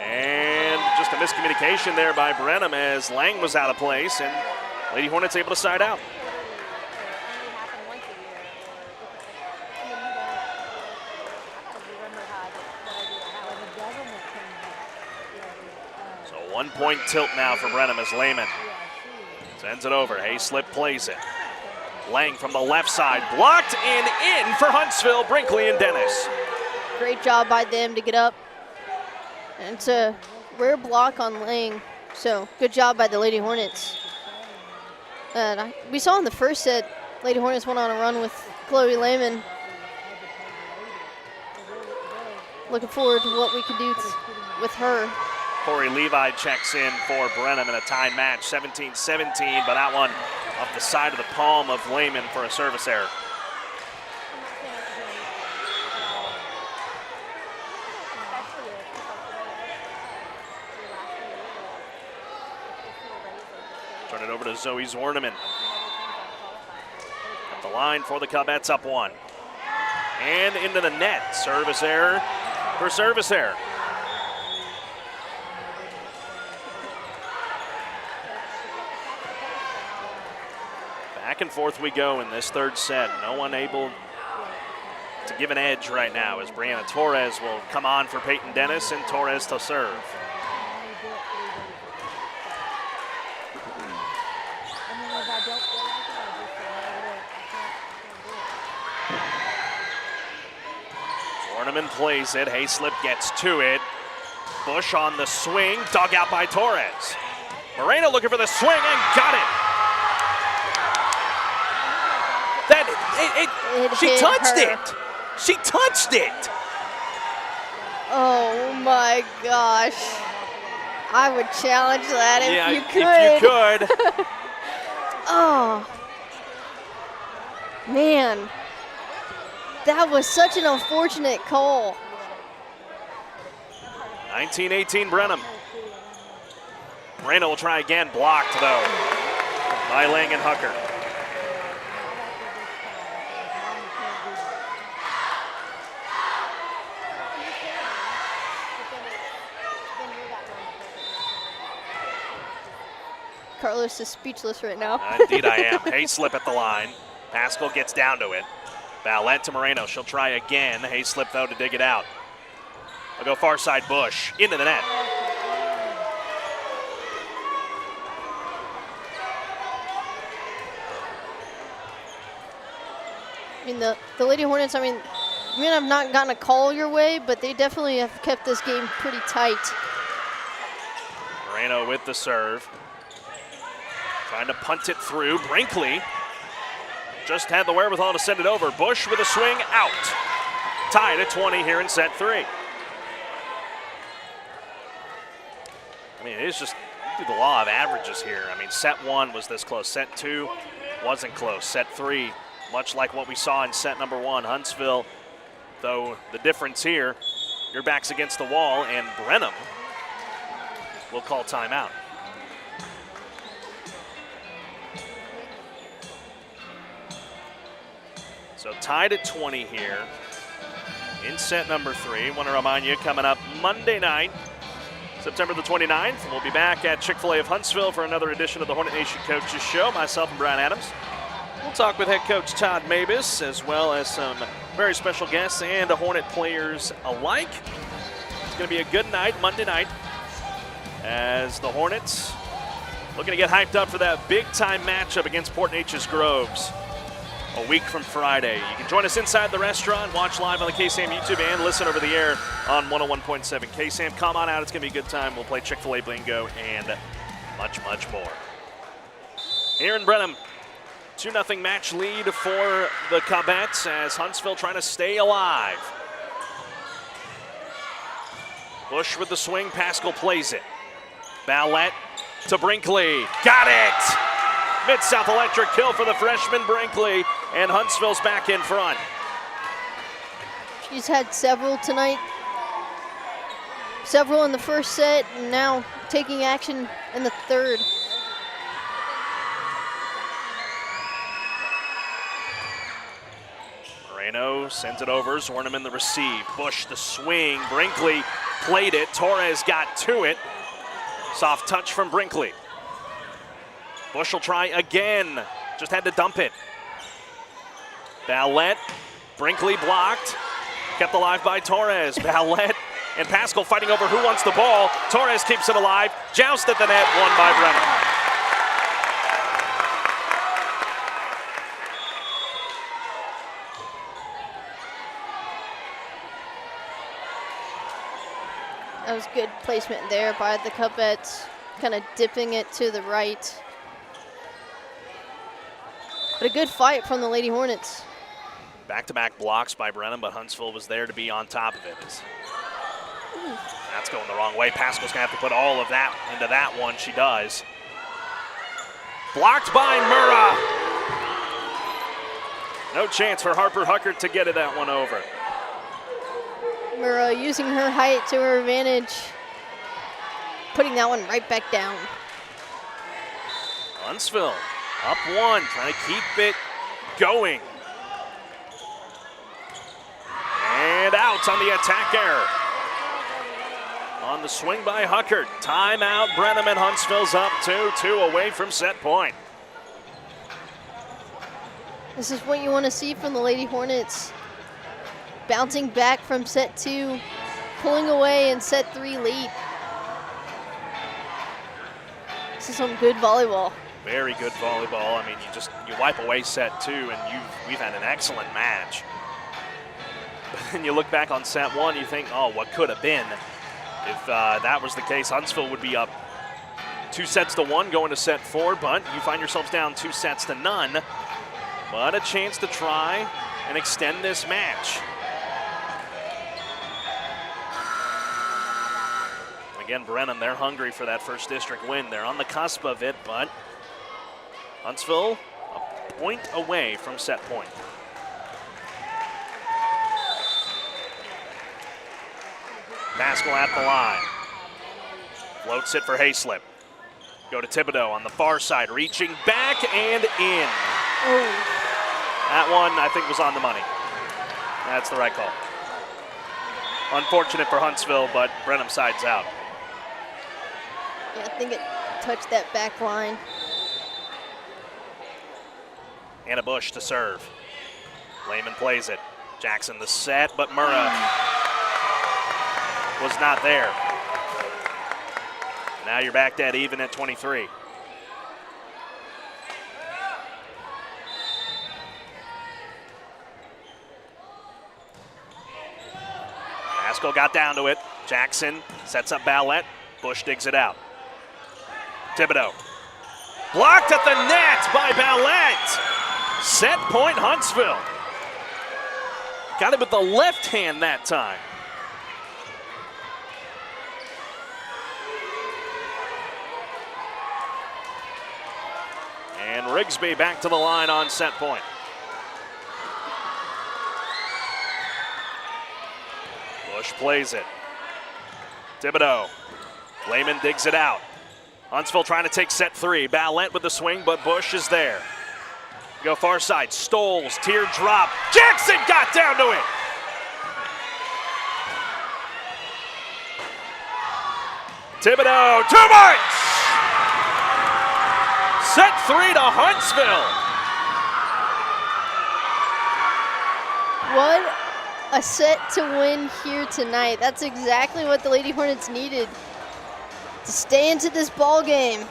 S1: And just a miscommunication there by Brenham as Lang was out of place, and Lady Hornets able to side out. So 1 point tilt now for Brenham as Lehman sends it over. Hayslip plays it. Lang from the left side, blocked and in for Huntsville, Brinkley and Dennis.
S2: Great job by them to get up. And it's a rare block on Lang, so good job by the Lady Hornets. And we saw in the first set, Lady Hornets went on a run with Chloe Lehman. Looking forward to what we can do with her.
S1: Corey Levi checks in for Brenham in a tie match, 17-17, but that one off the side of the palm of Lehman for a service error. Turn it over to Zoe Zwerneman. At the line for the Cubettes, up 1. And into the net, service error for service error. Back and forth we go in this third set. No one able to give an edge right now as Brianna Torres will come on for Peyton Dennis and Torres to serve. Ornament plays it. Hayslip gets to it. Bush on the swing. Dug out by Torres. Moreno looking for the swing and got it. She touched it. She touched it.
S2: Oh my gosh. I would challenge that if you could.
S1: If you could.
S2: Oh. Man. That was such an unfortunate call.
S1: 19-18 Brenham. Moreno will try again. Blocked though by Lang and Hucker.
S2: Carlos is speechless right now.
S1: Indeed I am. Hayslip at the line. Pascal gets down to it. Ballette to Moreno. She'll try again. Hayslip though to dig it out. They'll go far side Bush. Into the net.
S2: I mean, the Lady Hornets, I mean, you may have not gotten a call your way, but they definitely have kept this game pretty tight.
S1: Moreno with the serve. Trying to punt it through. Brinkley just had the wherewithal to send it over. Bush with a swing out. Tied at 20 here in set 3. I mean, it is just the law of averages here. I mean, set 1 was this close. Set 2 wasn't close. Set 3, much like what we saw in set number 1. Huntsville, though the difference here, your back's against the wall, and Brenham will call timeout. So tied at 20 here in set number 3. Want to remind you, coming up Monday night, September the 29th, we'll be back at Chick-fil-A of Huntsville for another edition of the Hornet Nation Coaches Show. Myself and Brian Adams. We'll talk with head coach Todd Mabus, as well as some very special guests and Hornet players alike. It's going to be a good night, Monday night, as the Hornets looking to get hyped up for that big-time matchup against Port Neches Groves a week from Friday. You can join us inside the restaurant, watch live on the KSAM YouTube, and listen over the air on 101.7 KSAM. Come on out. It's going to be a good time. We'll play Chick-fil-A bingo and much, much more. Here in Brenham, 2-0 match lead for the Cobettes as Huntsville trying to stay alive. Bush with the swing. Pascal plays it. Ballette to Brinkley. Got it! Mid-South electric kill for the freshman Brinkley, and Huntsville's back in front.
S2: She's had several tonight. Several in the first set, and now taking action in the third.
S1: Moreno sends it over. Zimmermann the receive. Bush the swing. Brinkley played it. Torres got to it. Soft touch from Brinkley. Bush will try again. Just had to dump it. Ballette. Brinkley blocked. Kept alive by Torres. Ballette and Pascal fighting over who wants the ball. Torres keeps it alive. Joust at the net. Won by Brenham.
S2: That was good placement there by the Cobettes, kind of dipping it to the right. But a good fight from the Lady Hornets.
S1: Back-to-back blocks by Brenham, but Huntsville was there to be on top of it. That's going the wrong way. Pascal's going to have to put all of that into that one. She does. Blocked by Murrah. No chance for Harper Huckert to get that one over.
S2: Murrah using her height to her advantage, putting that one right back down.
S1: Huntsville up 1, trying to keep it going. And out on the attack error. On the swing by Huckert. Timeout, Brenham, and Huntsville's up 2-2 away from set point.
S2: This is what you want to see from the Lady Hornets. Bouncing back from set 2, pulling away in set 3 lead. This is some good volleyball.
S1: Very good volleyball. I mean, you wipe away set 2, and we've had an excellent match. But then you look back on set 1, you think, oh, what could have been? If that was the case, Huntsville would be up 2-1 going to set 4, but you find yourselves down 2-0. But a chance to try and extend this match. Again, Brenham, they're hungry for that first district win. They're on the cusp of it, but Huntsville a point away from set point. Pascal at the line. Floats it for Hayslip. Go to Thibodeau on the far side, reaching back and in.
S2: Oh.
S1: That one, I think, was on the money. That's the right call. Unfortunate for Huntsville, but Brenham sides out.
S2: Yeah, I think it touched that back line.
S1: Anna Bush to serve. Lehman plays it. Jackson the set, but Murrah was not there. Now you're back dead even at 23. Pascal got down to it. Jackson sets up Ballette. Bush digs it out. Thibodeau. Blocked at the net by Ballette. Set point Huntsville. Got it with the left hand that time. And Rigsby back to the line on set point. Bush plays it. Thibodeau. Lehman digs it out. Huntsville trying to take set 3. Ballette with the swing, but Bush is there. Go far side. Stoles, teardrop. Jackson got down to it. Thibodeau, too much! Set 3 to Huntsville.
S2: What a set to win here tonight. That's exactly what the Lady Hornets needed to stay into this ball game.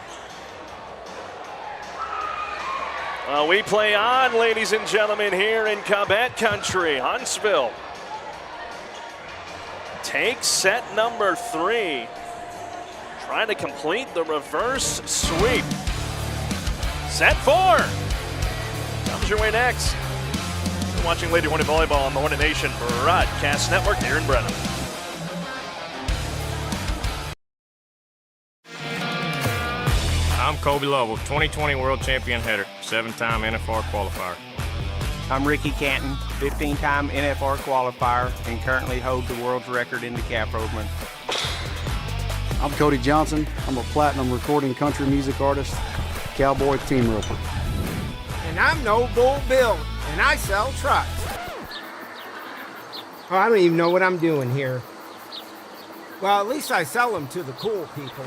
S1: Well, we play on, ladies and gentlemen, here in Cobbett Country. Huntsville takes set number 3, trying to complete the reverse sweep. Set 4 comes your way next. You're watching Lady Hornet Volleyball on the Hornet Nation Broadcast Network here in Brenham.
S5: I'm Kobe Lovell, 2020 World Champion header, 7-time NFR qualifier.
S6: I'm Ricky Canton, 15-time NFR qualifier, and currently hold the world's record in the cap rovement.
S7: I'm Cody Johnson. I'm a platinum recording country music artist, cowboy team roper.
S8: And I'm No Bull Bill, and I sell trucks. Oh, I don't even know what I'm doing here. Well, at least I sell them to the cool people.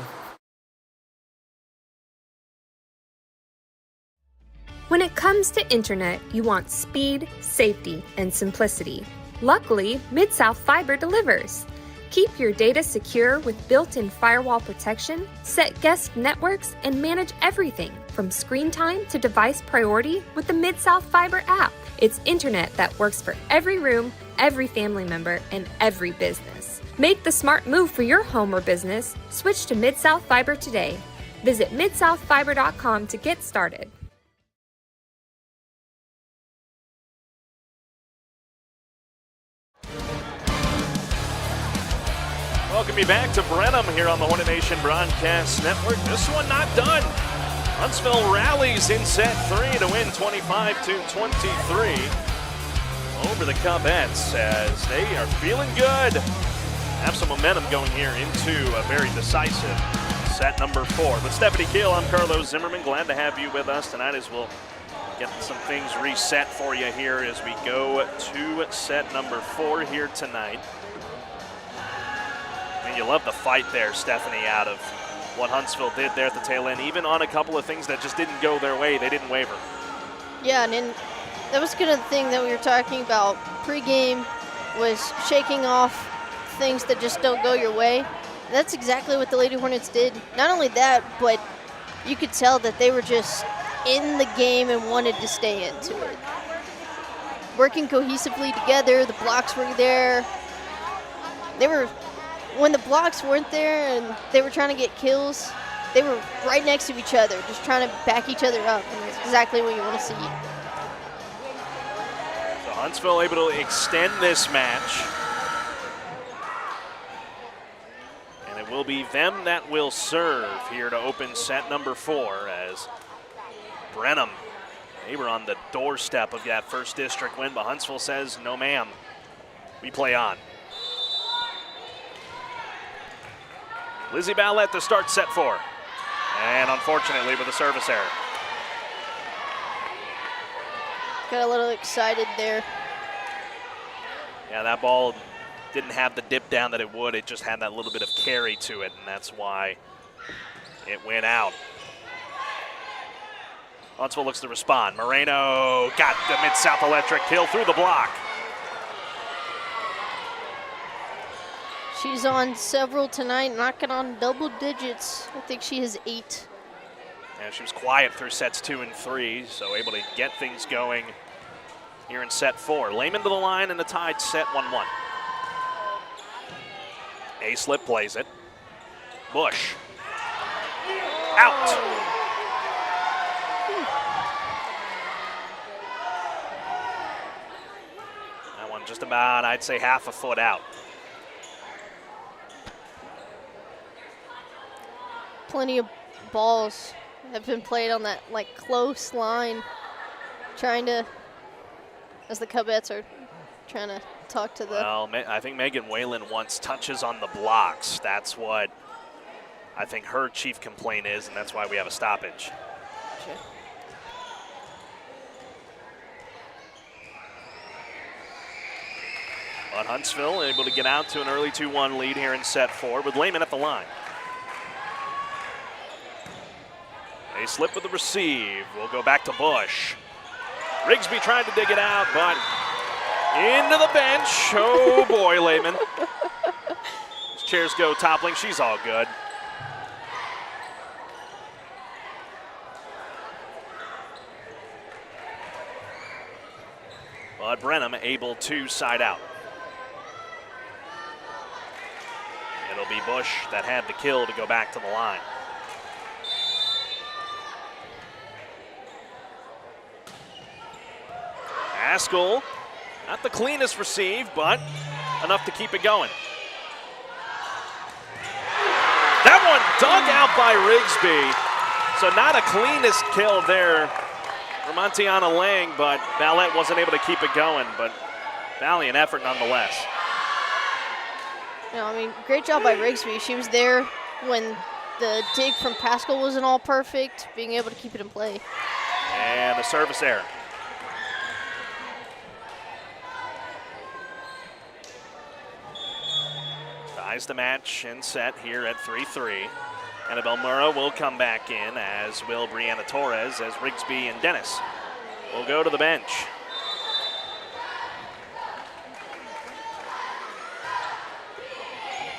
S10: When it comes to internet, you want speed, safety, and simplicity. Luckily, Mid-South Fiber delivers. Keep your data secure with built-in firewall protection, set guest networks, and manage everything from screen time to device priority with the Mid-South Fiber app. It's internet that works for every room, every family member, and every business. Make the smart move for your home or business. Switch to Mid-South Fiber today. Visit midsouthfiber.com to get started.
S1: Welcome you back to Brenham here on the Hornet Nation Broadcast Network. This one not done. Huntsville rallies in set 3 to win 25-23 over the Cubs as they are feeling good. Have some momentum going here into a very decisive set number 4. With Stephanie Keele, I'm Carlos Zimmermann. Glad to have you with us tonight as we'll get some things reset for you here as we go to set number 4 here tonight. And you love the fight there, Stephanie, out of what Huntsville did there at the tail end. Even on a couple of things that just didn't go their way, they didn't waver.
S2: Yeah, and then that was kind of the thing that we were talking about pregame, was shaking off things that just don't go your way. And that's exactly what the Lady Hornets did. Not only that, but you could tell that they were just in the game and wanted to stay into it. Working cohesively together, the blocks were there. When the blocks weren't there and they were trying to get kills, they were right next to each other, just trying to back each other up, and that's exactly what you want to see.
S1: So Huntsville able to extend this match. And it will be them that will serve here to open set number 4 as Brenham, they were on the doorstep of that first district win, but Huntsville says, no ma'am, we play on. Lizzie Ballette to start set 4. And unfortunately with a service error.
S2: Got a little excited there.
S1: Yeah, that ball didn't have the dip down that it would. It just had that little bit of carry to it, and that's why it went out. Huntsville looks to respond. Moreno got the Mid-South Electric kill through the block.
S2: She's on several tonight, knocking on double digits. I think she has 8.
S1: Yeah, she was quiet through sets 2 and 3, so able to get things going here in set 4. Lehman to the line and the tied set 1-1. A-Slip plays it. Bush. Out. That one just about, I'd say, half a foot out.
S2: Plenty of balls have been played on that like close line, trying to, as the Cubettes are trying to talk to the.
S1: Well, I think Megan Whalen wants touches on the blocks. That's what I think her chief complaint is, and that's why we have a stoppage.
S2: Sure.
S1: But Huntsville able to get out to an early 2-1 lead here in set 4 with Lehman at the line. They slip with the receive. We'll go back to Bush. Rigsby tried to dig it out, but into the bench. Oh boy, Lehman. His chairs go toppling. She's all good. But Brenham able to side out. It'll be Bush that had the kill to go back to the line. Haskell, not the cleanest receive, but enough to keep it going. That one dug out by Rigsby. So not a cleanest kill there for Montiana Lang, but Vallette wasn't able to keep it going, but valiant effort nonetheless.
S2: I mean, great job by Rigsby. She was there when the dig from Pascal wasn't all perfect, being able to keep it in play.
S1: And the service error. Ties the match and set here at 3-3. Annabelle Murrah will come back in, as will Brianna Torres, as Rigsby and Dennis will go to the bench.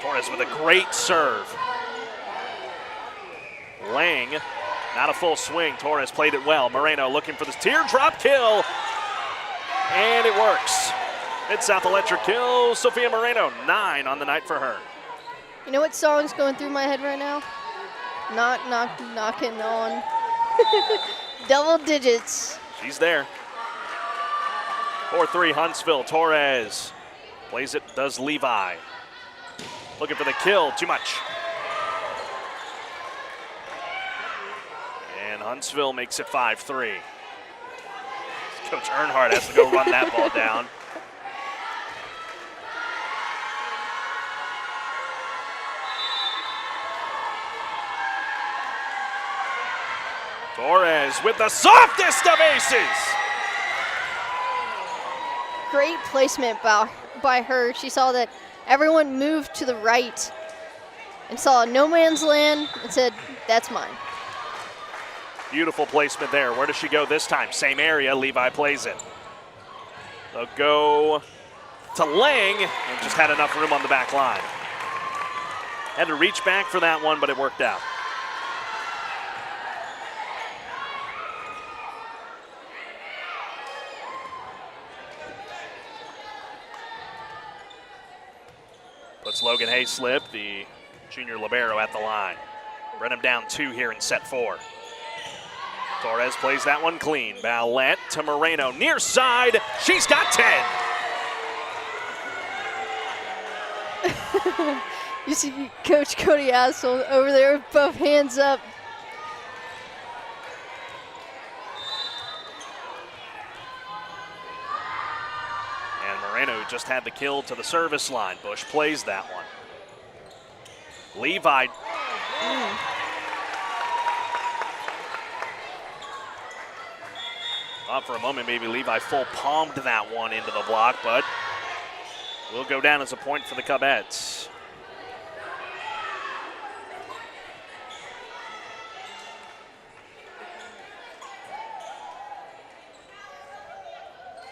S1: Torres with a great serve. Lang, not a full swing. Torres played it well. Moreno looking for this teardrop kill. And it works. Mid-South Electric kill. Sophia Moreno, 9 on the night for her.
S2: You know what song's going through my head right now? Knocking on. Double digits.
S1: She's there. 4-3 Huntsville. Torres plays it, does Levi. Looking for the kill, too much. And Huntsville makes it 5-3. Coach Earnhardt has to go run that ball down. Torres with the softest of aces.
S2: Great placement by her. She saw that everyone moved to the right and saw no man's land and said, that's mine.
S1: Beautiful placement there. Where does she go this time? Same area. Levi plays it. They'll go to Lang and just had enough room on the back line. Had to reach back for that one, but it worked out. Puts Logan Hayslip, the junior libero, at the line. Brenham down 2 here in set 4. Torres plays that one clean. Ballette to Moreno, near side. She's got 10.
S2: You see Coach Cody Haskell over there with both hands up.
S1: And Moreno just had the kill to the service line. Bush plays that one. Levi. Thought for a moment maybe Levi full palmed that one into the block, but will go down as a point for the Cubettes.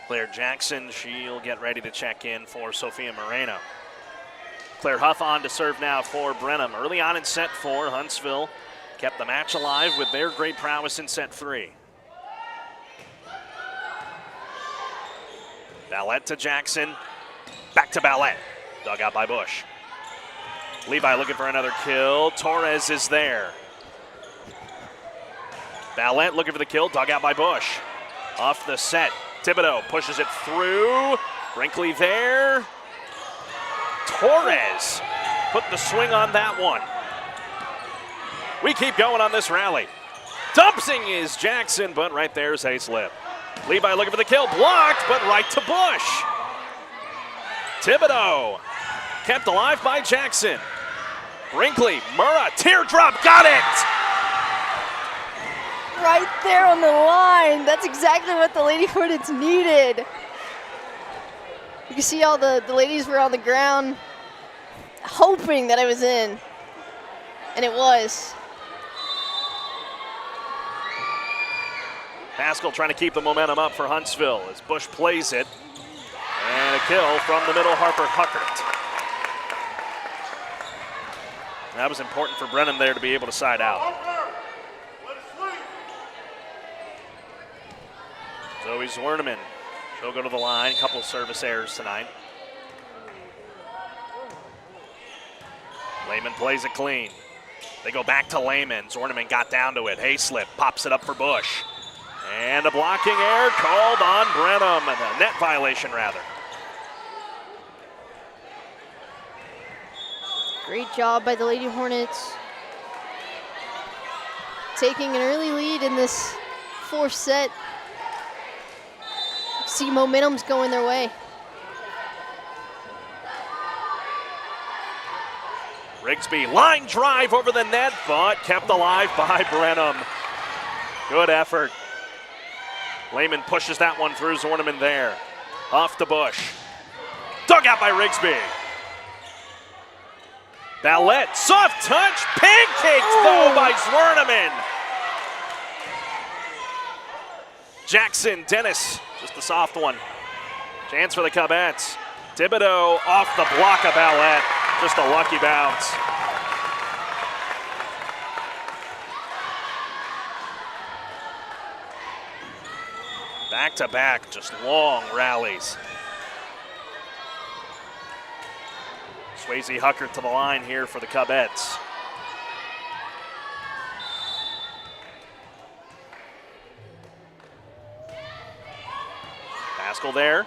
S1: Claire Jackson, she'll get ready to check in for Sophia Moreno. Claire Huff on to serve now for Brenham. Early on in set 4, Huntsville kept the match alive with their great prowess in set 3. Ballette to Jackson, back to Ballette. Dug out by Bush. Levi looking for another kill. Torres is there. Ballette looking for the kill, dug out by Bush. Off the set, Thibodeau pushes it through. Brinkley there. Torres put the swing on that one. We keep going on this rally. Dumping is Jackson, but right there's Hayslip. Levi looking for the kill, blocked, but right to Bush. Thibodeau kept alive by Jackson. Brinkley, Murrah, teardrop, got it!
S2: Right there on the line. That's exactly what the Lady Hornets needed. You can see all the ladies were on the ground hoping that it was in, and it was.
S1: Haskell trying to keep the momentum up for Huntsville as Bush plays it. And a kill from the middle, Harper Huckert. That was important for Brenham there to be able to side out. Zoe Zwerneman, she'll go to the line. Couple of service errors tonight. Lehman plays it clean. They go back to Lehman. Zwerneman got down to it. Hayslip pops it up for Bush. And a blocking error called on Brenham. A net violation, rather.
S2: Great job by the Lady Hornets. Taking an early lead in this fourth set. See momentum's going their way.
S1: Rigsby, line drive over the net, but kept alive by Brenham. Good effort. Lehman pushes that one through. Zwerneman there. Off to Bush. Dug out by Rigsby. Ballette, soft touch, pancakes though by Zwerneman. Jackson, Dennis, just a soft one. Chance for the Cubettes. Thibodeau off the block of Ballette. Just a lucky bounce. Back to back, just long rallies. Swayze Huckert to the line here for the Cubettes. Haskell there.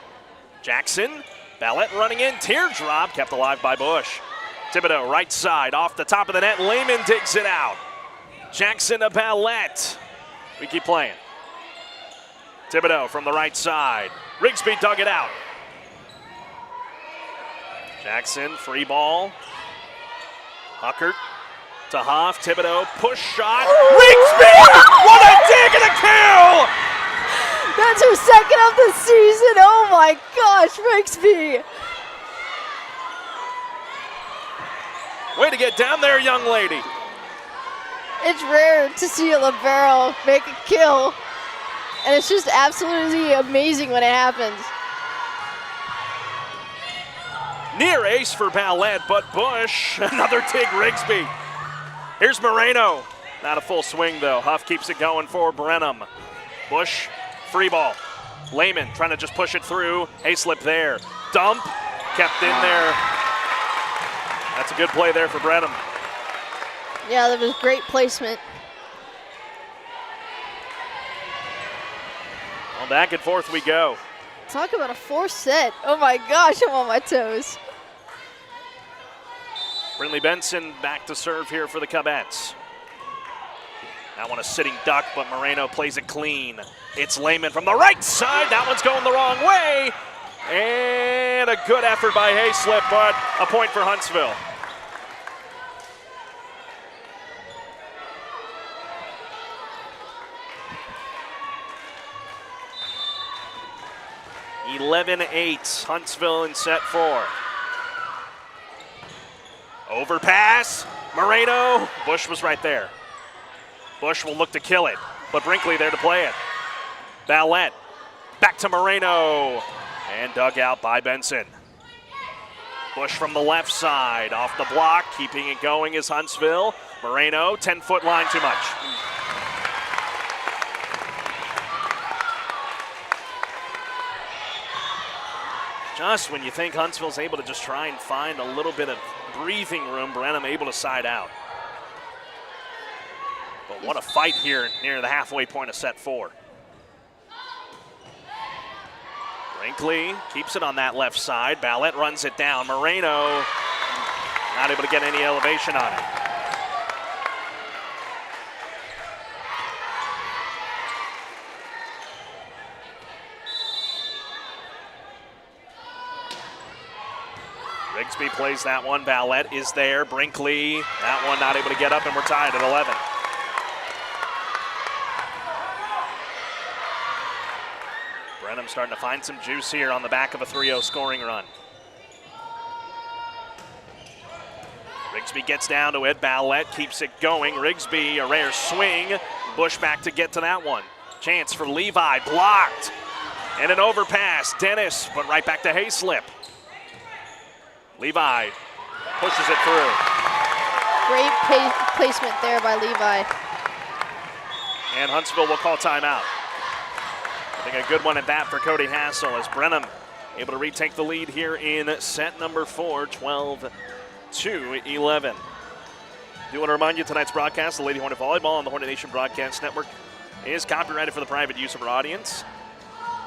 S1: Jackson. Ballette running in. Teardrop kept alive by Bush. Thibodeau right side off the top of the net. Lehman digs it out. Jackson to Ballette. We keep playing. Thibodeau from the right side. Rigsby dug it out. Jackson, free ball. Huckert to Hoff. Thibodeau, push shot. Rigsby! What a dig and a kill!
S2: That's her second of the season. Oh my gosh, Rigsby.
S1: Way to get down there, young lady.
S2: It's rare to see a libero make a kill, and it's just absolutely amazing when it happens.
S1: Near ace for Ballette, but Bush, another dig Rigsby. Here's Moreno. Not a full swing though. Huff keeps it going for Brenham. Bush, free ball. Lehman trying to just push it through. Hayslip there. Dump, kept in there. That's a good play there for Brenham.
S2: Yeah, that was great placement.
S1: Well, back and forth we go.
S2: Talk about a fourth set. Oh my gosh, I'm on my toes.
S1: Brinley Benson back to serve here for the Cubettes. That one a sitting duck, but Moreno plays it clean. It's Lehman from the right side. That one's going the wrong way. And a good effort by Hayslip, but a point for Huntsville. (11-8), Huntsville in set 4. Overpass, Moreno. Bush was right there. Bush will look to kill it, but Brinkley there to play it. Ballette, back to Moreno, and dug out by Benson. Bush from the left side, off the block, keeping it going is Huntsville. Moreno, 10-foot line too much. Just when you think Huntsville's able to just try and find a little bit of breathing room, Brenham able to side out. But what a fight here near the halfway point of set 4. Brinkley keeps it on that left side. Ballette runs it down. Moreno not able to get any elevation on it. Rigsby plays that one. Ballette is there. Brinkley, that one not able to get up, and we're tied at 11. Brenham starting to find some juice here on the back of a 3-0 scoring run. Rigsby gets down to it. Ballette keeps it going. Rigsby, a rare swing. Bush back to get to that one. Chance for Levi, blocked. And an overpass. Dennis, but right back to Hayslip. Levi pushes it through.
S2: Great placement there by Levi.
S1: And Huntsville will call timeout. I think a good one at that for Cody Hassel as Brenham able to retake the lead here in set number 4, 12-11. Do want to remind you tonight's broadcast, the Lady Hornet Volleyball on the Hornet Nation Broadcast Network, is copyrighted for the private use of our audience.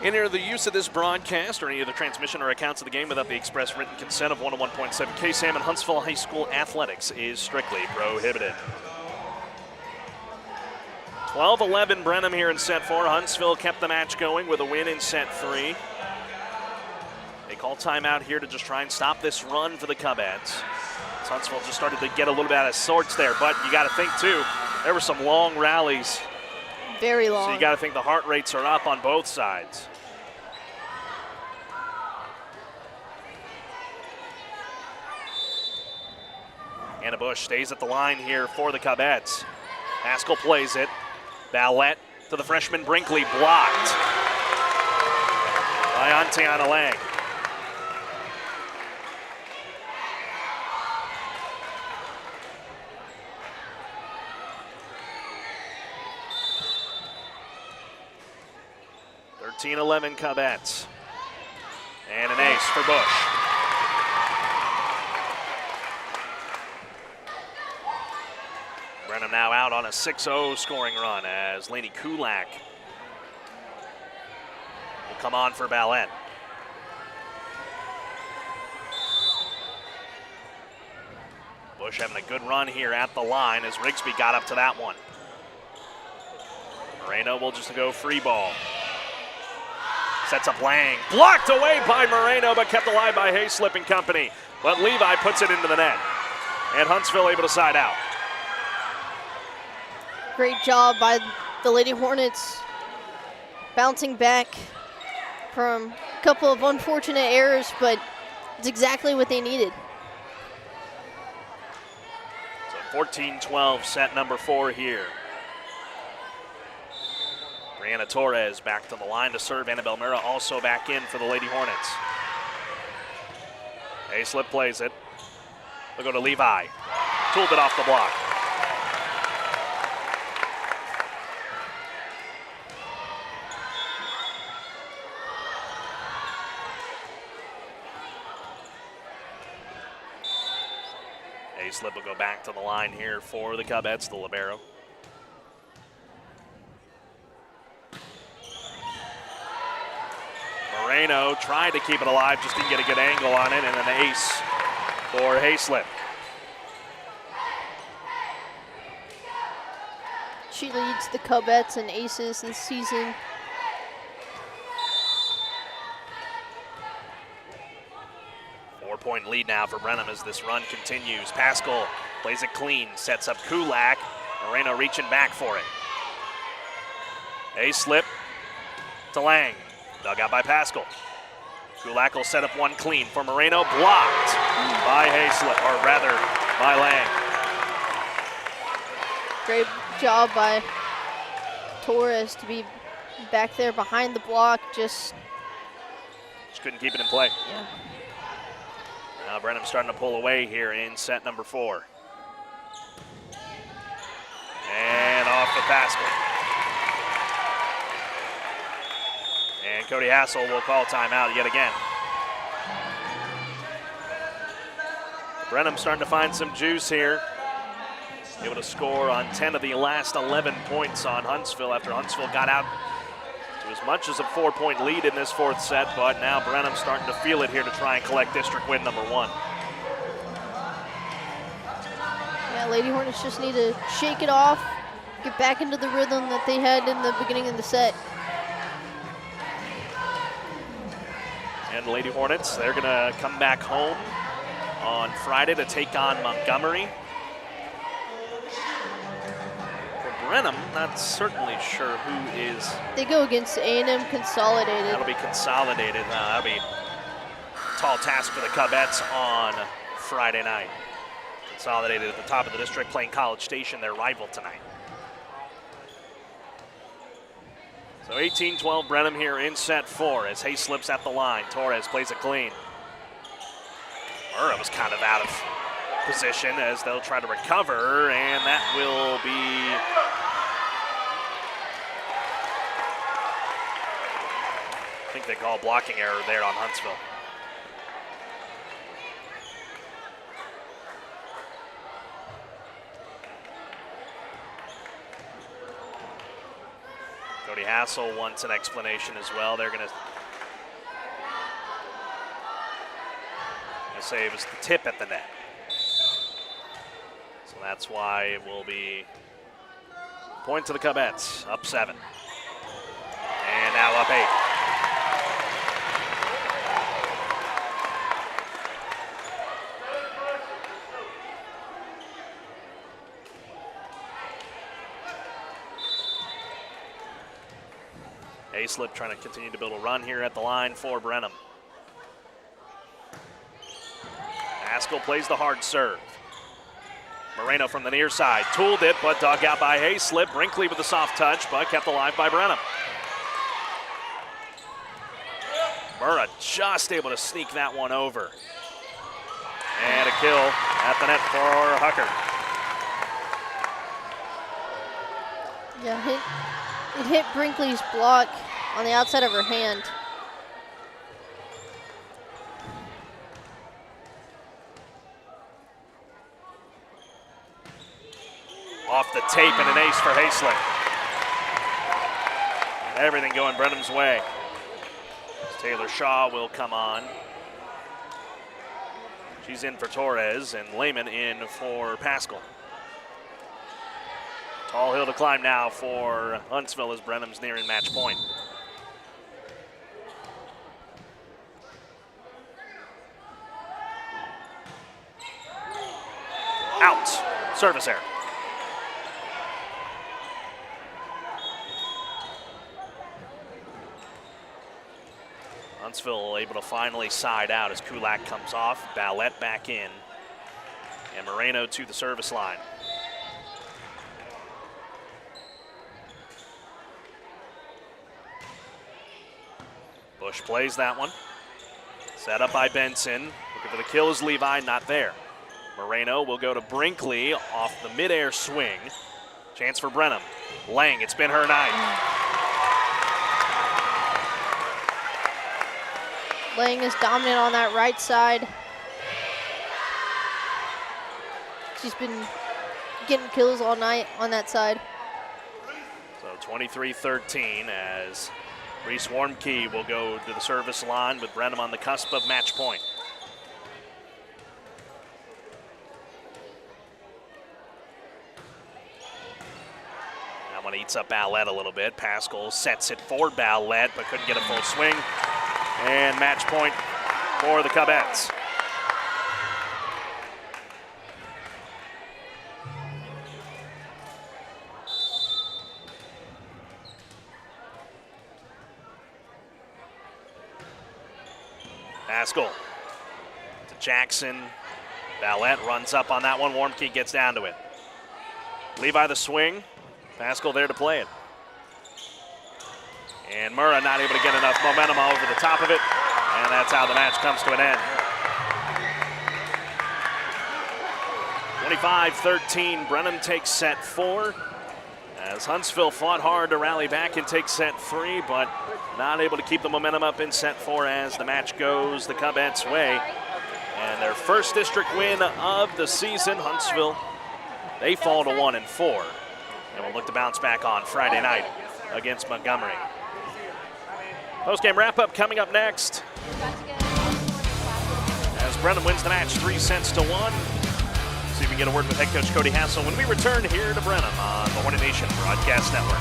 S1: Any of the use of this broadcast or any of the transmission or accounts of the game without the express written consent of 101.7 KSAM and Huntsville High School Athletics is strictly prohibited. 12-11 Brenham here in set 4. Huntsville kept the match going with a win in set 3. They call timeout here to just try and stop this run for the Cubheads. Huntsville just started to get a little bit out of sorts there, but you got to think too, there were some long rallies.
S2: Very long.
S1: So you got to think the heart rates are up on both sides. Anna Bush stays at the line here for the Cubheads. Haskell plays it. Ballette to the freshman Brinkley, blocked by Antiana Lang. (13-11) Cubheads. And an ace for Bush. Brenham now out on a 6-0 scoring run as Lainey Kulak will come on for Ballette. Bush having a good run here at the line as Rigsby got up to that one. Moreno will just go free ball. Sets up Lang. Blocked away by Moreno, but kept alive by Hayslip and company. But Levi puts it into the net. And Huntsville able to side out.
S2: Great job by the Lady Hornets, bouncing back from a couple of unfortunate errors, but it's exactly what they needed.
S1: So 14-12, set number 4 here. Brianna Torres back to the line to serve. Annabelle Mura also back in for the Lady Hornets. Hayslip plays it. They'll go to Levi. Tooled it off the block. Hayslip will go back to the line here for the Cubheads, the libero. Moreno tried to keep it alive, just didn't get a good angle on it, and an ace for Hayslip.
S2: She leads the Cubheads in aces this season.
S1: Four-point lead now for Brenham as this run continues. Pascal plays it clean, sets up Kulak. Moreno reaching back for it. Hayslip to Lang. Dug out by Pascal. Kulak will set up one clean for Moreno, blocked by Hayslip, or rather by Lang.
S2: Great job by Torres to be back there behind the block, just
S1: couldn't keep it in play.
S2: Yeah.
S1: Now Brenham starting to pull away here in set number 4. And off the Pascal. And Cody Hassel will call timeout yet again. Brenham starting to find some juice here. Able to score on 10 of the last 11 points on Huntsville after Huntsville got out to as much as a 4-point lead in this 4th set, but now Brenham starting to feel it here to try and collect district win number 1.
S2: Yeah, Lady Hornets just need to shake it off, get back into the rhythm that they had in the beginning of the set.
S1: And the Lady Hornets, they're going to come back home
S3: on Friday to take on Montgomery. For Brenham, not certainly sure who is.
S2: They go against A&M Consolidated.
S3: That'll be Consolidated. That'll be a tall task for the Cubettes on Friday night. Consolidated at the top of the district, playing College Station, their rival tonight. So 18-12 Brenham here in set 4 as Hayes slips at the line. Torres plays it clean. Murrah was kind of out of position as they'll try to recover, and that will be I think they call blocking error there on Huntsville. Cody Hassel wants an explanation as well. They're going to say it was the tip at the net. So that's why it will be point to the Cubettes, up 7. And now up 8. Hayslip trying to continue to build a run here at the line for Brenham. Haskell plays the hard serve. Moreno from the near side, tooled it, but dug out by Hayslip. Brinkley with the soft touch, but kept alive by Brenham. Murrah just able to sneak that one over. And a kill at the net for Hucker.
S2: Yeah, it hit Brinkley's block on the outside of her hand.
S3: Off the tape and an ace for Hayslip. Everything going Brenham's way. Taylor Shaw will come on. She's in for Torres and Lehman in for Pascal. Tall hill to climb now for Huntsville as Brenham's nearing match point. Out. Service error. Huntsville able to finally side out as Kulak comes off. Ballette back in. And Moreno to the service line. Bush plays that one. Set up by Benson. Looking for the kill is Levi, not there. Moreno will go to Brinkley off the midair swing. Chance for Brenham. Lang, it's been her night.
S2: Lang is dominant on that right side. She's been getting kills all night on that side.
S3: So 23-13 as Reese Warmke will go to the service line with Brenham on the cusp of match point. That one eats up Ballette a little bit. Pascal sets it for Ballette, but couldn't get a full swing. And match point for the Cubettes. Pascal to Jackson. Ballette runs up on that one. Warmke gets down to it. Levi the swing. Pascal there to play it. And Murrah not able to get enough momentum over the top of it. And that's how the match comes to an end. 25-13, Brenham takes set 4. As Huntsville fought hard to rally back and take set 3, but not able to keep the momentum up in set 4 as the match goes the Cubettes' way. And their first district win of the season, Huntsville, they fall to 1-4. And will look to bounce back on Friday night against Montgomery. Post-game wrap-up coming up next. As Brenham wins the match 3-1. See if we can get a word with head coach Cody Hassel when we return here to Brenham on the Hornet Nation Broadcast Network.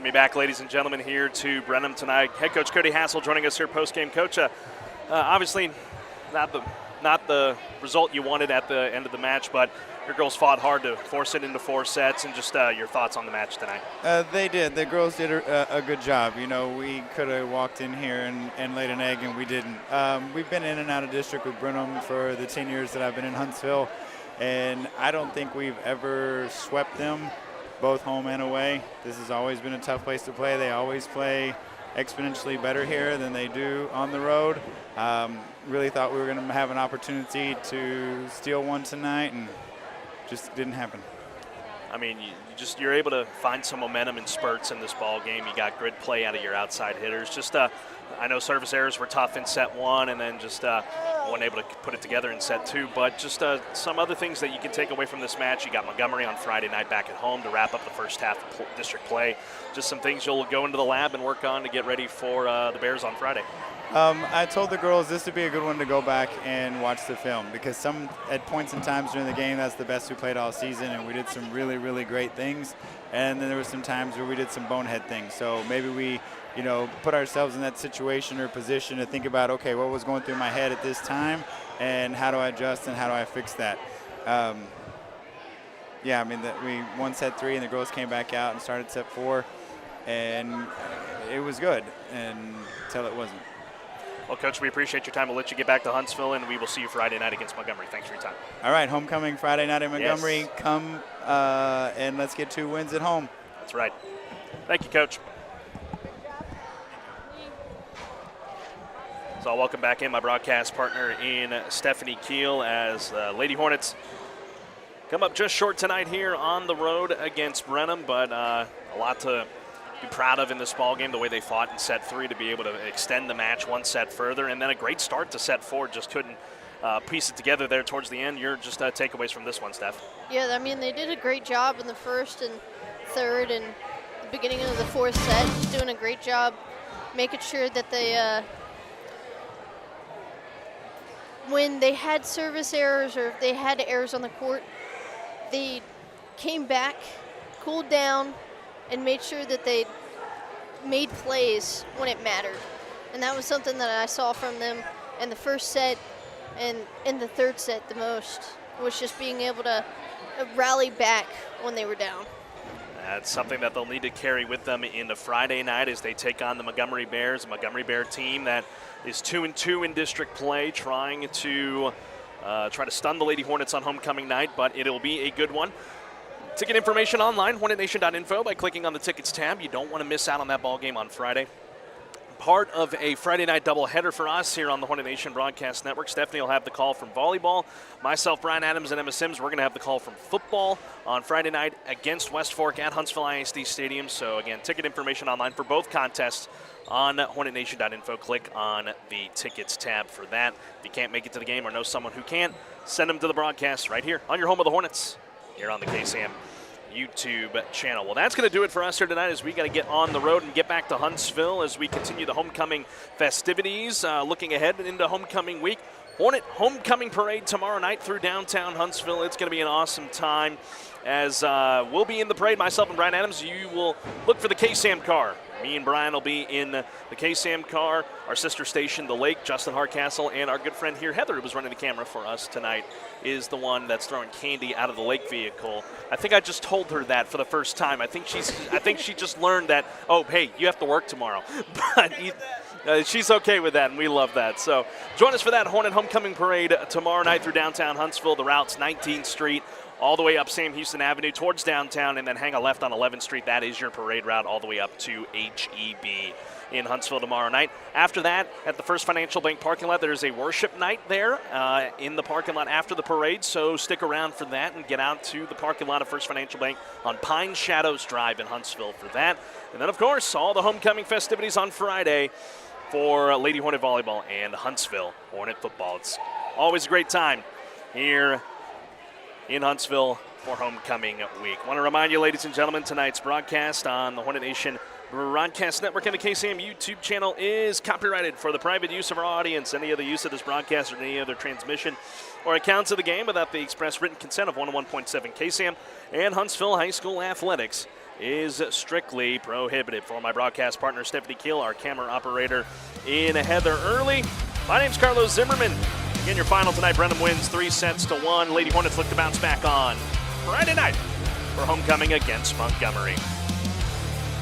S1: Welcome you back, ladies and gentlemen, here to Brenham tonight. Head coach Cody Hassel joining us here post-game. Coach, obviously not the result you wanted at the end of the match, but your girls fought hard to force it into 4 sets, and just your thoughts on the match tonight.
S4: They did. The girls did a good job. You know, we could have walked in here and laid an egg, and we didn't. We've been in and out of district with Brenham for the 10 years that I've been in Huntsville, and I don't think we've ever swept them, both home and away. This has always been a tough place to play. They always play exponentially better here than they do on the road. Really thought we were going to have an opportunity to steal one tonight, and just didn't happen.
S1: I mean, you're able to find some momentum in spurts in this ball game. You got grid play out of your outside hitters. Just I know service errors were tough in set 1, and then just weren't able to put it together in set 2. But just some other things that you can take away from this match. You got Montgomery on Friday night back at home to wrap up the first half of district play. Just some things you'll go into the lab and work on to get ready for the Bears on Friday.
S4: I told the girls this would be a good one to go back and watch the film, because at points in times during the game, that's the best we played all season, and we did some really, really great things. And then there were some times where we did some bonehead things. So maybe we, put ourselves in that situation or position to think about, okay, what was going through my head at this time, and how do I adjust and how do I fix that? Yeah, I mean, we won set 3, and the girls came back out and started set 4, and it was good until it wasn't.
S1: Well, Coach, we appreciate your time. We'll let you get back to Huntsville, and we will see you Friday night against Montgomery. Thanks for your time.
S4: All right, homecoming Friday night in Montgomery.
S1: Yes.
S4: Come and let's get 2 wins at home.
S1: That's right. Thank you, Coach. So I'll welcome back in my broadcast partner in Stephanie Keele as the Lady Hornets come up just short tonight here on the road against Brenham, but a lot to be proud of in this ball game, the way they fought in set 3 to be able to extend the match 1 set further, and then a great start to set 4. Just couldn't piece it together there towards the end. Your just takeaways from this one, Steph?
S2: Yeah, I mean, they did a great job in the first and third and the beginning of the 4th set, just doing a great job making sure that they when they had service errors or if they had errors on the court, they came back, cooled down, and made sure that they made plays when it mattered. And that was something that I saw from them in the first set and in the 3rd set the most, was just being able to rally back when they were down.
S1: That's something that they'll need to carry with them into Friday night as they take on the Montgomery Bears, a Montgomery Bear team that is 2-2 in district play, trying to stun the Lady Hornets on homecoming night, but it'll be a good one. Ticket information online, hornetnation.info, by clicking on the Tickets tab. You don't want to miss out on that ball game on Friday. Part of a Friday night doubleheader for us here on the Hornet Nation Broadcast Network. Stephanie will have the call from volleyball. Myself, Brian Adams, and Emma Sims, we're going to have the call from football on Friday night against West Fork at Huntsville ISD Stadium. So, again, ticket information online for both contests on hornetnation.info. Click on the Tickets tab for that. If you can't make it to the game or know someone who can't, send them to the broadcast right here on your home of the Hornets here on the KSAM YouTube channel. Well, that's going to do it for us here tonight as we got to get on the road and get back to Huntsville as we continue the homecoming festivities. Looking ahead into homecoming week, Hornet homecoming parade tomorrow night through downtown Huntsville. It's going to be an awesome time as we'll be in the parade. Myself and Brian Adams, you will look for the KSAM car. Me and Brian will be in the KSAM car. Our sister station, The Lake, Justin Hardcastle, and our good friend here, Heather, who was running the camera for us tonight, is the one that's throwing candy out of the Lake vehicle. I think I just told her that for the first time. I think she just learned that, oh, hey, you have to work tomorrow. But she's okay with that, and we love that. So join us for that Hornet homecoming parade tomorrow night through downtown Huntsville. The route's 19th Street. All the way up Sam Houston Avenue towards downtown, and then hang a left on 11th Street. That is your parade route all the way up to HEB in Huntsville tomorrow night. After that, at the First Financial Bank parking lot, there's a worship night there in the parking lot after the parade, so stick around for that and get out to the parking lot of First Financial Bank on Pine Shadows Drive in Huntsville for that. And then, of course, all the homecoming festivities on Friday for Lady Hornet Volleyball and Huntsville Hornet Football. It's always a great time here in Huntsville for homecoming week. Want to remind you, ladies and gentlemen, tonight's broadcast on the Hornet Nation Broadcast Network and the KSAM YouTube channel is copyrighted for the private use of our audience. Any other use of this broadcast or any other transmission or accounts of the game without the express written consent of 101.7 KSAM and Huntsville High School Athletics is strictly prohibited. For my broadcast partner, Stephanie Keele, our camera operator in Heather Early, my name's Carlos Zimmermann. Again, your final tonight, Brenham wins 3-1. Lady Hornets look to bounce back on Friday night for homecoming against Montgomery.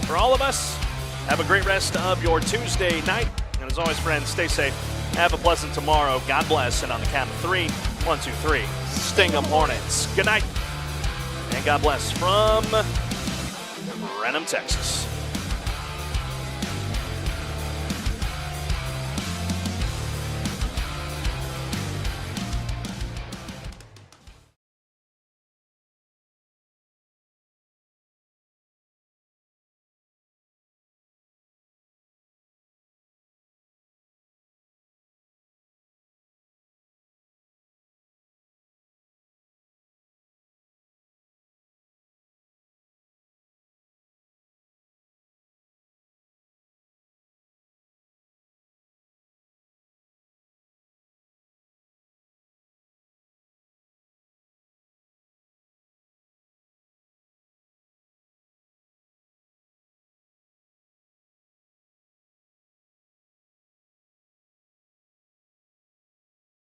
S1: For all of us, have a great rest of your Tuesday night. And as always, friends, stay safe. Have a pleasant tomorrow. God bless. And on the count of 3, 1, 2, 3, sting 'em Hornets. Good night. And God bless from Brenham, Texas.